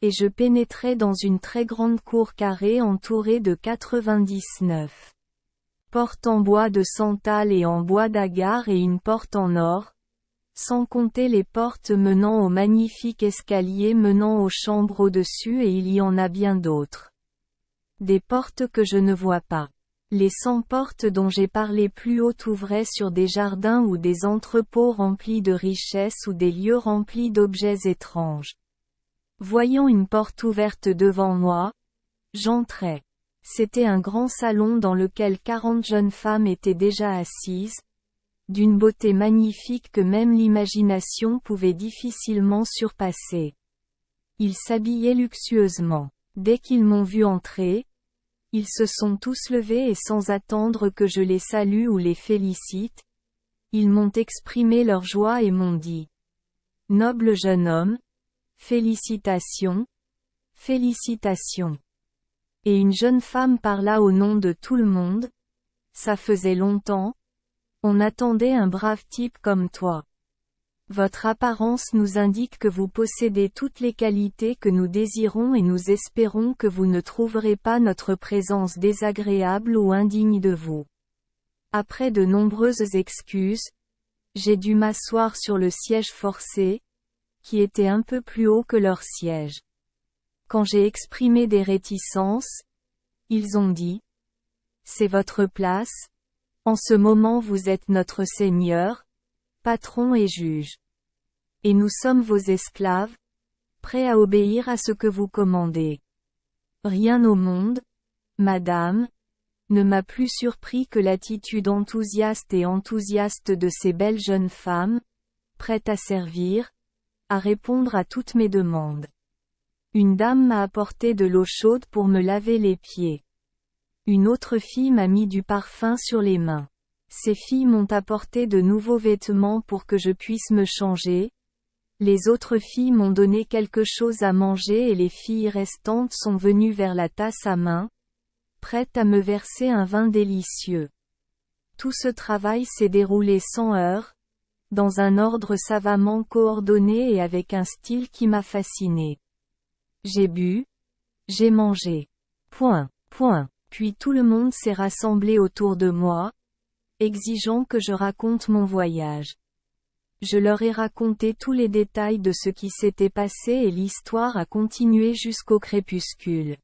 et je pénétrai dans une très grande cour carrée entourée de 99 portes en bois de santal et en bois d'agar et une porte en or, sans compter les portes menant au magnifique escalier menant aux chambres au-dessus, et il y en a bien d'autres. Des portes que je ne vois pas. Les 100 portes dont j'ai parlé plus haut ouvraient sur des jardins ou des entrepôts remplis de richesses ou des lieux remplis d'objets étranges. Voyant une porte ouverte devant moi, j'entrai. C'était un grand salon dans lequel 40 jeunes femmes étaient déjà assises, d'une beauté magnifique que même l'imagination pouvait difficilement surpasser. Ils s'habillaient luxueusement. Dès qu'ils m'ont vu entrer, ils se sont tous levés et sans attendre que je les salue ou les félicite, ils m'ont exprimé leur joie et m'ont dit: Noble jeune homme, félicitations, félicitations. Et une jeune femme parla au nom de tout le monde: Ça faisait longtemps, on attendait un brave type comme toi. Votre apparence nous indique que vous possédez toutes les qualités que nous désirons et nous espérons que vous ne trouverez pas notre présence désagréable ou indigne de vous. Après de nombreuses excuses, j'ai dû m'asseoir sur le siège forcé, qui était un peu plus haut que leur siège. Quand j'ai exprimé des réticences, ils ont dit: C'est votre place, en ce moment vous êtes notre Seigneur, patron et juge. Et nous sommes vos esclaves, prêts à obéir à ce que vous commandez. Rien au monde, madame, ne m'a plus surpris que l'attitude enthousiaste de ces belles jeunes femmes, prêtes à servir, à répondre à toutes mes demandes. Une dame m'a apporté de l'eau chaude pour me laver les pieds. Une autre fille m'a mis du parfum sur les mains. Ces filles m'ont apporté de nouveaux vêtements pour que je puisse me changer. Les autres filles m'ont donné quelque chose à manger et les filles restantes sont venues vers la tasse à main, prêtes à me verser un vin délicieux. Tout ce travail s'est déroulé sans heurts, dans un ordre savamment coordonné et avec un style qui m'a fasciné. J'ai bu, j'ai mangé. Puis tout le monde s'est rassemblé autour de moi, exigeant que je raconte mon voyage. Je leur ai raconté tous les détails de ce qui s'était passé et l'histoire a continué jusqu'au crépuscule.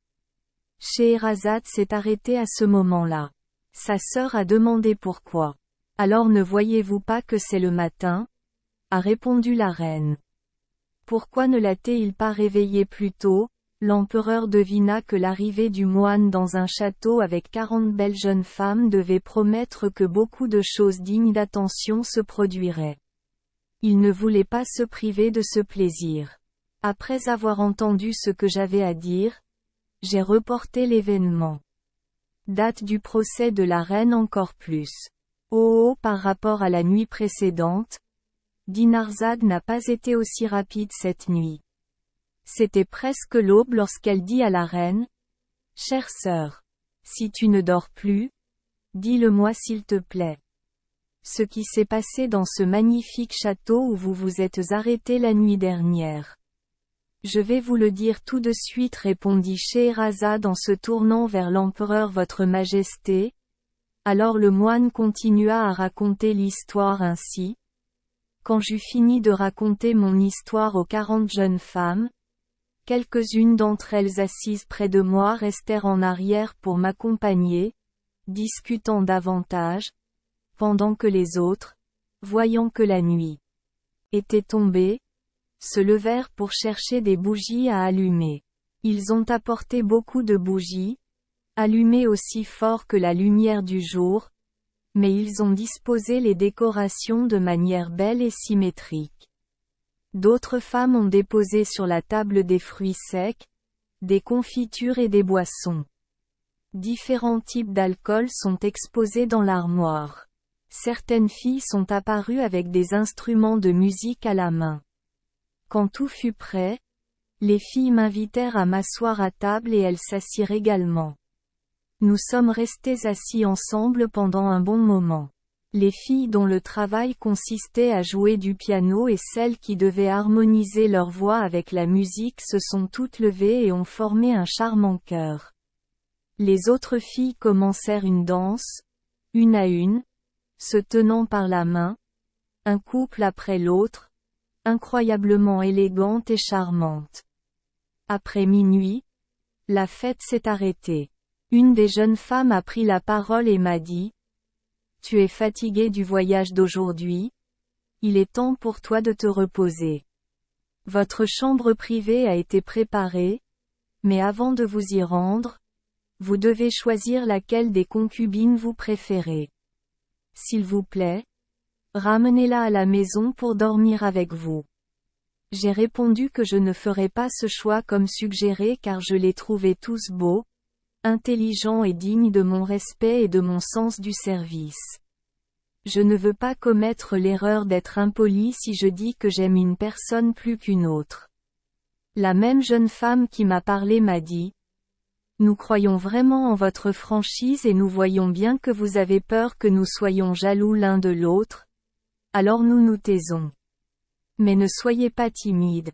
Scheherazade s'est arrêtée à ce moment-là. Sa sœur a demandé pourquoi. Alors ne voyez-vous pas que c'est le matin? A répondu la reine. Pourquoi ne l'a-t-il pas réveillé plus tôt? L'empereur devina que l'arrivée du moine dans un château avec 40 belles jeunes femmes devait promettre que beaucoup de choses dignes d'attention se produiraient. Il ne voulait pas se priver de ce plaisir. Après avoir entendu ce que j'avais à dire, j'ai reporté l'événement. Date du procès de la reine encore plus. Par rapport à la nuit précédente, Dinarzade n'a pas été aussi rapide cette nuit. C'était presque l'aube lorsqu'elle dit à la reine: Chère sœur, si tu ne dors plus, dis-le-moi s'il te plaît. Ce qui s'est passé dans ce magnifique château où vous vous êtes arrêté la nuit dernière. Je vais vous le dire tout de suite, répondit Scheherazade en se tournant vers l'empereur. Votre majesté. Alors le moine continua à raconter l'histoire ainsi. Quand j'eus fini de raconter mon histoire aux 40 jeunes femmes, quelques-unes d'entre elles assises près de moi restèrent en arrière pour m'accompagner, discutant davantage, pendant que les autres, voyant que la nuit était tombée, se levèrent pour chercher des bougies à allumer. Ils ont apporté beaucoup de bougies, allumées aussi fort que la lumière du jour, mais ils ont disposé les décorations de manière belle et symétrique. D'autres femmes ont déposé sur la table des fruits secs, des confitures et des boissons. Différents types d'alcool sont exposés dans l'armoire. Certaines filles sont apparues avec des instruments de musique à la main. Quand tout fut prêt, les filles m'invitèrent à m'asseoir à table et elles s'assirent également. Nous sommes restés assis ensemble pendant un bon moment. Les filles dont le travail consistait à jouer du piano et celles qui devaient harmoniser leur voix avec la musique se sont toutes levées et ont formé un charmant chœur. Les autres filles commencèrent une danse, une à une, se tenant par la main, un couple après l'autre, incroyablement élégante et charmante. Après minuit, la fête s'est arrêtée. Une des jeunes femmes a pris la parole et m'a dit: « Tu es fatigué du voyage d'aujourd'hui? Il est temps pour toi de te reposer. Votre chambre privée a été préparée, mais avant de vous y rendre, vous devez choisir laquelle des concubines vous préférez. S'il vous plaît, ramenez-la à la maison pour dormir avec vous. » J'ai répondu que je ne ferais pas ce choix comme suggéré car je les trouvais tous beaux, intelligents et dignes de mon respect et de mon sens du service. Je ne veux pas commettre l'erreur d'être impoli si je dis que j'aime une personne plus qu'une autre. La même jeune femme qui m'a parlé m'a dit: « Nous croyons vraiment en votre franchise et nous voyons bien que vous avez peur que nous soyons jaloux l'un de l'autre. Alors nous nous taisons. Mais ne soyez pas timide.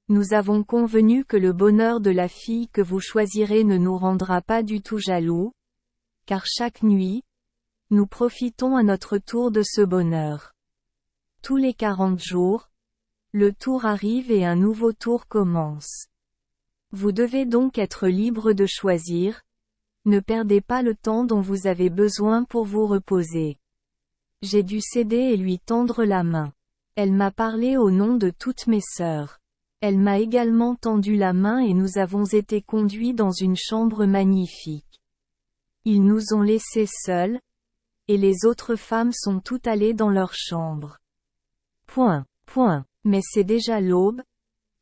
Nous avons convenu que le bonheur de la fille que vous choisirez ne nous rendra pas du tout jaloux, car chaque nuit, nous profitons à notre tour de ce bonheur. Tous les 40 jours, le tour arrive et un nouveau tour commence. Vous devez donc être libre de choisir, ne perdez pas le temps dont vous avez besoin pour vous reposer. » J'ai dû céder et lui tendre la main. Elle m'a parlé au nom de toutes mes sœurs. Elle m'a également tendu la main et nous avons été conduits dans une chambre magnifique. Ils nous ont laissés seuls, et les autres femmes sont toutes allées dans leur chambre. Mais c'est déjà l'aube,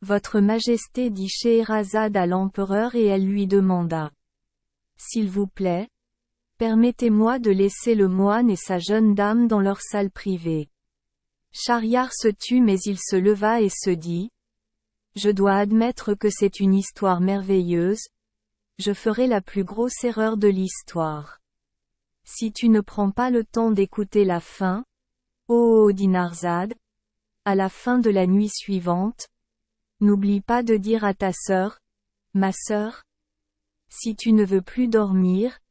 Votre Majesté, dit Scheherazade à l'empereur et elle lui demanda: « S'il vous plaît, permettez-moi de laisser le moine et sa jeune dame dans leur salle privée. » Schahriar se tut mais il se leva et se dit: « Je dois admettre que c'est une histoire merveilleuse, je ferai la plus grosse erreur de l'histoire. Si tu ne prends pas le temps d'écouter la fin, ô Dinarzade, à la fin de la nuit suivante, n'oublie pas de dire à ta sœur, ma sœur, si tu ne veux plus dormir,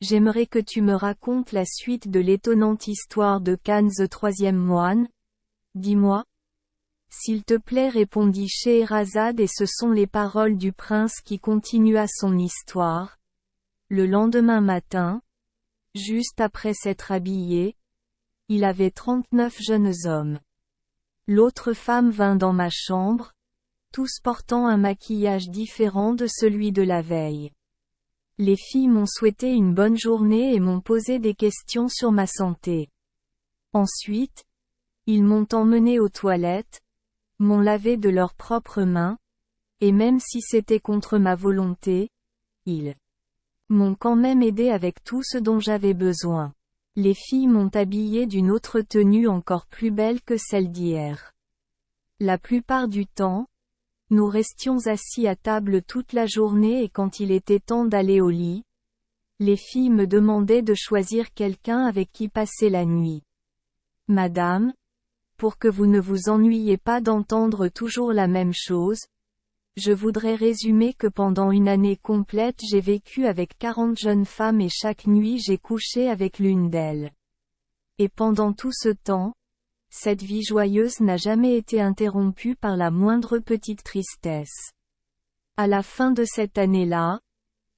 j'aimerais que tu me racontes la suite de l'étonnante histoire de Kanz troisième moine. Dis-moi. » S'il te plaît, répondit Scheherazade et ce sont les paroles du prince qui continua son histoire. Le lendemain matin, juste après s'être habillé, il avait 39 jeunes hommes. L'autre femme vint dans ma chambre, tous portant un maquillage différent de celui de la veille. Les filles m'ont souhaité une bonne journée et m'ont posé des questions sur ma santé. Ensuite, ils m'ont emmené aux toilettes, m'ont lavé de leurs propres mains, et même si c'était contre ma volonté, ils m'ont quand même aidé avec tout ce dont j'avais besoin. Les filles m'ont habillé d'une autre tenue encore plus belle que celle d'hier. La plupart du temps, nous restions assis à table toute la journée et quand il était temps d'aller au lit, les filles me demandaient de choisir quelqu'un avec qui passer la nuit. Madame, pour que vous ne vous ennuyiez pas d'entendre toujours la même chose, je voudrais résumer que pendant une année complète j'ai vécu avec 40 jeunes femmes et chaque nuit j'ai couché avec l'une d'elles. Et pendant tout ce temps, cette vie joyeuse n'a jamais été interrompue par la moindre petite tristesse. À la fin de cette année-là,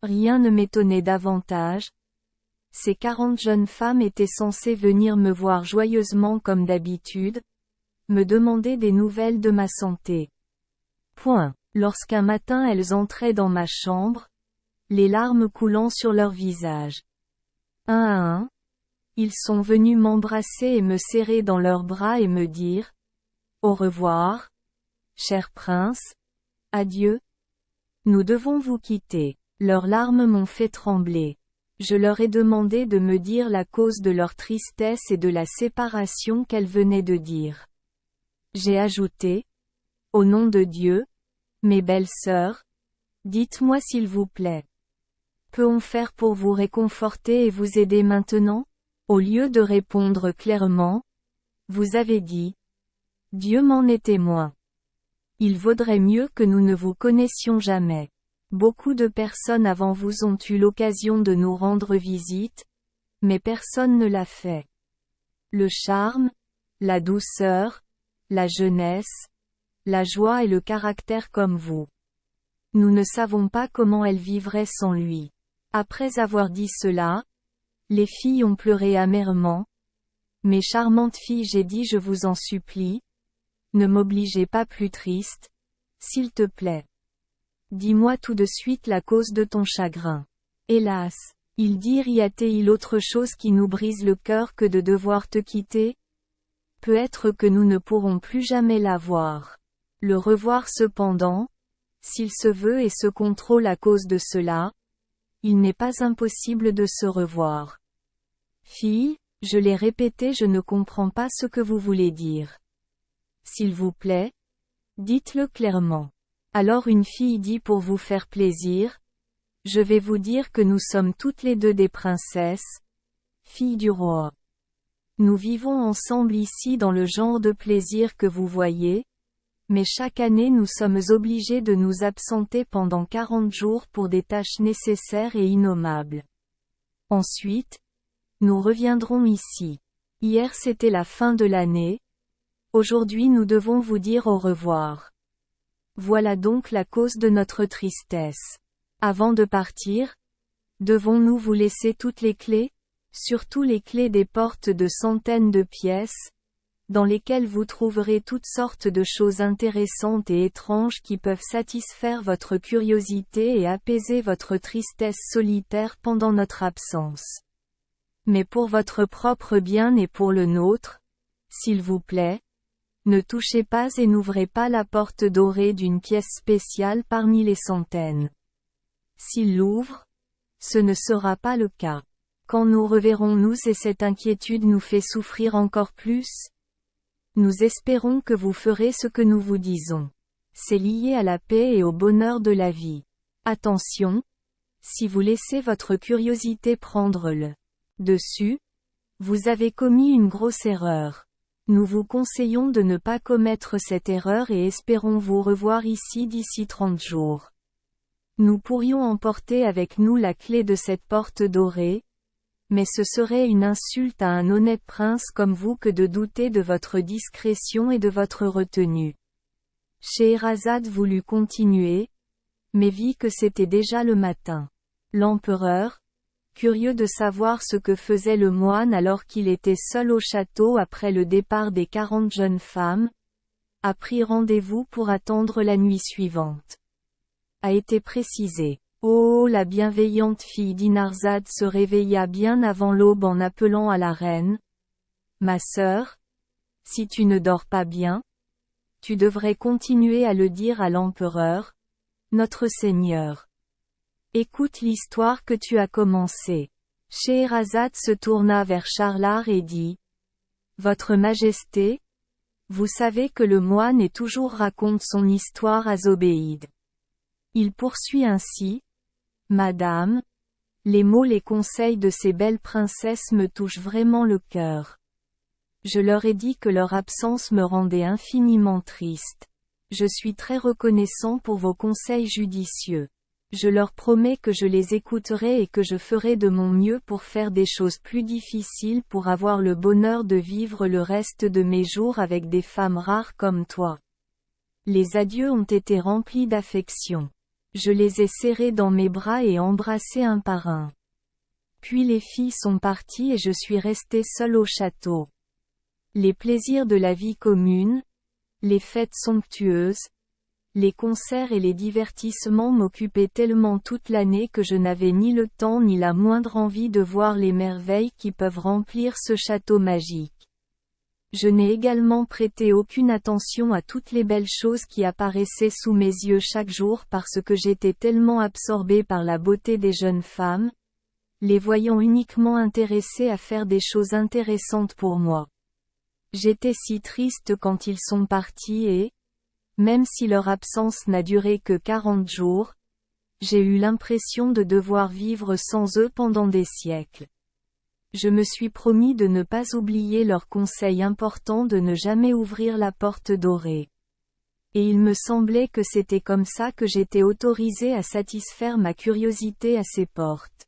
rien ne m'étonnait davantage. Ces 40 jeunes femmes étaient censées venir me voir joyeusement comme d'habitude, me demander des nouvelles de ma santé. Lorsqu'un matin elles entraient dans ma chambre, les larmes coulant sur leur visage. Un à un, ils sont venus m'embrasser et me serrer dans leurs bras et me dire: « Au revoir, cher prince, adieu. Nous devons vous quitter. » Leurs larmes m'ont fait trembler. Je leur ai demandé de me dire la cause de leur tristesse et de la séparation qu'elles venaient de dire. J'ai ajouté: Au nom de Dieu, mes belles sœurs, dites-moi s'il vous plaît. Peut-on faire pour vous réconforter et vous aider maintenant? Au lieu de répondre clairement, vous avez dit, Dieu m'en est témoin. Il vaudrait mieux que nous ne vous connaissions jamais. Beaucoup de personnes avant vous ont eu l'occasion de nous rendre visite, mais personne ne l'a fait. Le charme, la douceur, la jeunesse, la joie et le caractère comme vous. Nous ne savons pas comment elle vivrait sans lui. Après avoir dit cela, les filles ont pleuré amèrement. Mes charmantes filles, j'ai dit, je vous en supplie, ne m'obligez pas plus triste, s'il te plaît. Dis-moi tout de suite la cause de ton chagrin. Hélas, il dit, y a-t-il autre chose qui nous brise le cœur que de devoir te quitter? Peut-être que nous ne pourrons plus jamais la voir. Le revoir cependant, s'il se veut et se contrôle à cause de cela, il n'est pas impossible de se revoir. Fille, je l'ai répété, je ne comprends pas ce que vous voulez dire. S'il vous plaît, dites-le clairement. Alors une fille dit, pour vous faire plaisir, je vais vous dire que nous sommes toutes les deux des princesses, filles du roi. Nous vivons ensemble ici dans le genre de plaisir que vous voyez, mais chaque année nous sommes obligés de nous absenter pendant 40 jours pour des tâches nécessaires et innommables. Ensuite, nous reviendrons ici. Hier c'était la fin de l'année. Aujourd'hui nous devons vous dire au revoir. Voilà donc la cause de notre tristesse. Avant de partir, devons-nous vous laisser toutes les clés, surtout les clés des portes de centaines de pièces, dans lesquelles vous trouverez toutes sortes de choses intéressantes et étranges qui peuvent satisfaire votre curiosité et apaiser votre tristesse solitaire pendant notre absence. Mais pour votre propre bien et pour le nôtre, s'il vous plaît, ne touchez pas et n'ouvrez pas la porte dorée d'une pièce spéciale parmi les centaines. S'il l'ouvre, ce ne sera pas le cas. Quand nous reverrons-nous et cette inquiétude nous fait souffrir encore plus? Nous espérons que vous ferez ce que nous vous disons. C'est lié à la paix et au bonheur de la vie. Attention, si vous laissez votre curiosité prendre le dessus, vous avez commis une grosse erreur. Nous vous conseillons de ne pas commettre cette erreur et espérons vous revoir ici d'ici 30 jours. Nous pourrions emporter avec nous la clé de cette porte dorée, mais ce serait une insulte à un honnête prince comme vous que de douter de votre discrétion et de votre retenue. Scheherazade voulut continuer, mais vit que c'était déjà le matin. L'empereur, curieux de savoir ce que faisait le moine alors qu'il était seul au château après le départ des 40 jeunes femmes, a pris rendez-vous pour attendre la nuit suivante. A été précisé. Oh, la bienveillante fille Dinarzade se réveilla bien avant l'aube en appelant à la reine. Ma sœur, si tu ne dors pas bien, tu devrais continuer à le dire à l'empereur, notre Seigneur. Écoute l'histoire que tu as commencée. Scheherazade se tourna vers Charlard et dit, Votre Majesté, vous savez que le moine est toujours raconte son histoire à Zobéide. Il poursuit ainsi, Madame, les mots, les conseils de ces belles princesses me touchent vraiment le cœur. Je leur ai dit que leur absence me rendait infiniment triste. Je suis très reconnaissant pour vos conseils judicieux. Je leur promets que je les écouterai et que je ferai de mon mieux pour faire des choses plus difficiles pour avoir le bonheur de vivre le reste de mes jours avec des femmes rares comme toi. Les adieux ont été remplis d'affection. Je les ai serrés dans mes bras et embrassés un par un. Puis les filles sont parties et je suis restée seule au château. Les plaisirs de la vie commune, les fêtes somptueuses, les concerts et les divertissements m'occupaient tellement toute l'année que je n'avais ni le temps ni la moindre envie de voir les merveilles qui peuvent remplir ce château magique. Je n'ai également prêté aucune attention à toutes les belles choses qui apparaissaient sous mes yeux chaque jour parce que j'étais tellement absorbée par la beauté des jeunes femmes, les voyant uniquement intéressées à faire des choses intéressantes pour moi. J'étais si triste quand ils sont partis et, Même si leur absence n'a duré que 40 jours, j'ai eu l'impression de devoir vivre sans eux pendant des siècles. Je me suis promis de ne pas oublier leur conseil important de ne jamais ouvrir la porte dorée. Et il me semblait que c'était comme ça que j'étais autorisé à satisfaire ma curiosité à ces portes.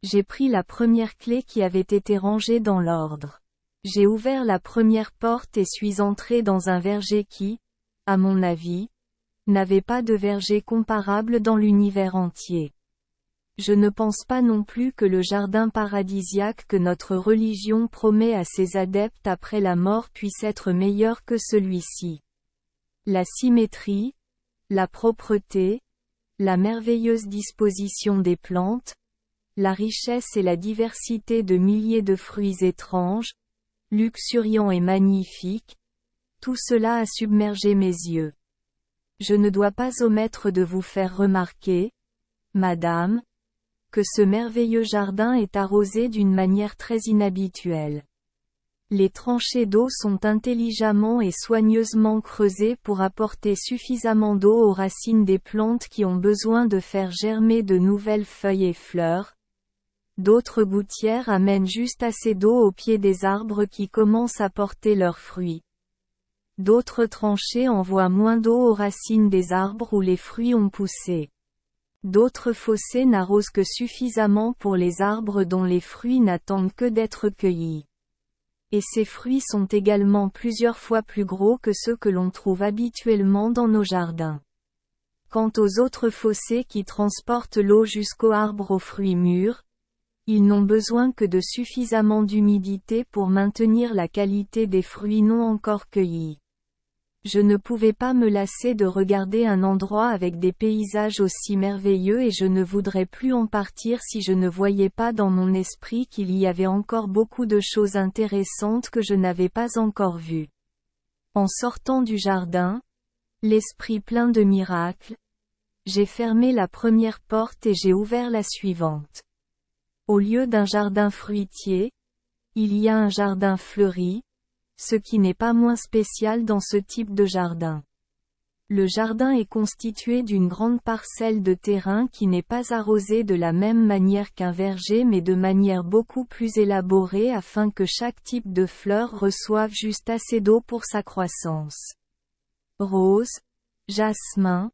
J'ai pris la première clé qui avait été rangée dans l'ordre. J'ai ouvert la première porte et suis entré dans un verger qui, à mon avis, n'avait pas de verger comparable dans l'univers entier. Je ne pense pas non plus que le jardin paradisiaque que notre religion promet à ses adeptes après la mort puisse être meilleur que celui-ci. La symétrie, la propreté, la merveilleuse disposition des plantes, la richesse et la diversité de milliers de fruits étranges, luxuriants et magnifiques, tout cela a submergé mes yeux. Je ne dois pas omettre de vous faire remarquer, madame, que ce merveilleux jardin est arrosé d'une manière très inhabituelle. Les tranchées d'eau sont intelligemment et soigneusement creusées pour apporter suffisamment d'eau aux racines des plantes qui ont besoin de faire germer de nouvelles feuilles et fleurs. D'autres gouttières amènent juste assez d'eau au pied des arbres qui commencent à porter leurs fruits. D'autres tranchées envoient moins d'eau aux racines des arbres où les fruits ont poussé. D'autres fossés n'arrosent que suffisamment pour les arbres dont les fruits n'attendent que d'être cueillis. Et ces fruits sont également plusieurs fois plus gros que ceux que l'on trouve habituellement dans nos jardins. Quant aux autres fossés qui transportent l'eau jusqu'aux arbres aux fruits mûrs, ils n'ont besoin que de suffisamment d'humidité pour maintenir la qualité des fruits non encore cueillis. Je ne pouvais pas me lasser de regarder un endroit avec des paysages aussi merveilleux et je ne voudrais plus en partir si je ne voyais pas dans mon esprit qu'il y avait encore beaucoup de choses intéressantes que je n'avais pas encore vues. En sortant du jardin, l'esprit plein de miracles, j'ai fermé la première porte et j'ai ouvert la suivante. Au lieu d'un jardin fruitier, il y a un jardin fleuri, ce qui n'est pas moins spécial dans ce type de jardin. Le jardin est constitué d'une grande parcelle de terrain qui n'est pas arrosée de la même manière qu'un verger mais de manière beaucoup plus élaborée afin que chaque type de fleur reçoive juste assez d'eau pour sa croissance. Rose, jasmin,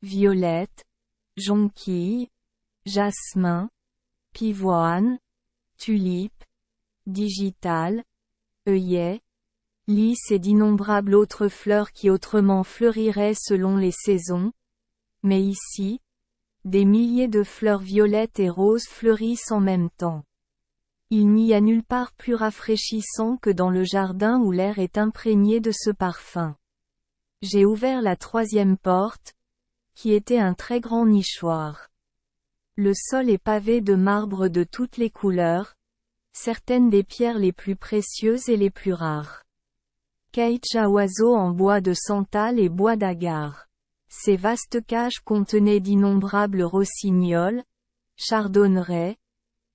violette, jonquille, jasmin, pivoine, tulipe, digital, œillet, lys et d'innombrables autres fleurs qui autrement fleuriraient selon les saisons, mais ici, des milliers de fleurs violettes et roses fleurissent en même temps. Il n'y a nulle part plus rafraîchissant que dans le jardin où l'air est imprégné de ce parfum. J'ai ouvert la troisième porte, qui était un très grand nichoir. Le sol est pavé de marbre de toutes les couleurs, certaines des pierres les plus précieuses et les plus rares. Cages à oiseaux en bois de santal et bois d'agar. Ces vastes cages contenaient d'innombrables rossignols, chardonnerets,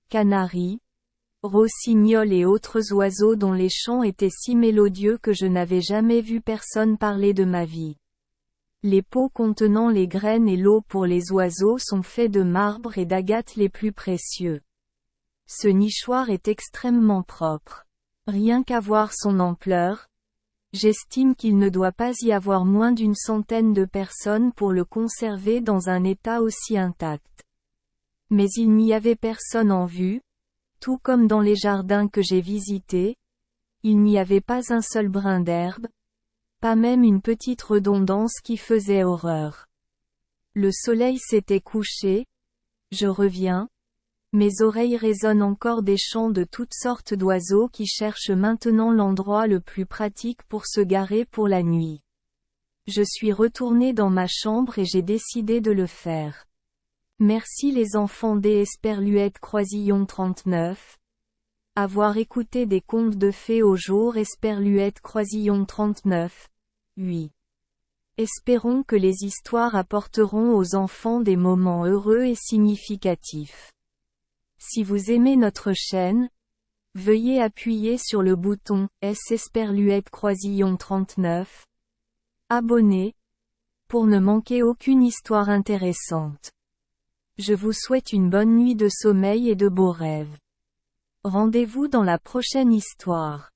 canaris, rossignols et autres oiseaux dont les chants étaient si mélodieux que je n'avais jamais vu personne parler de ma vie. Les pots contenant les graines et l'eau pour les oiseaux sont faits de marbre et d'agate les plus précieux. Ce nichoir est extrêmement propre. Rien qu'à voir son ampleur, j'estime qu'il ne doit pas y avoir moins d'une centaine de personnes pour le conserver dans un état aussi intact. Mais il n'y avait personne en vue, tout comme dans les jardins que j'ai visités, il n'y avait pas un seul brin d'herbe, pas même une petite redondance qui faisait horreur. Le soleil s'était couché, je reviens, mes oreilles résonnent encore des chants de toutes sortes d'oiseaux qui cherchent maintenant l'endroit le plus pratique pour se garer pour la nuit. Je suis retourné dans ma chambre et j'ai décidé de le faire. Merci les enfants des Esperluette Croisillon 39. Avoir écouté des contes de fées au jour Esperluette Croisillon 39. Oui. Espérons que les histoires apporteront aux enfants des moments heureux et significatifs. Si vous aimez notre chaîne, veuillez appuyer sur le bouton S Esperluette Croisillon 39. Abonnez, pour ne manquer aucune histoire intéressante. Je vous souhaite une bonne nuit de sommeil et de beaux rêves. Rendez-vous dans la prochaine histoire.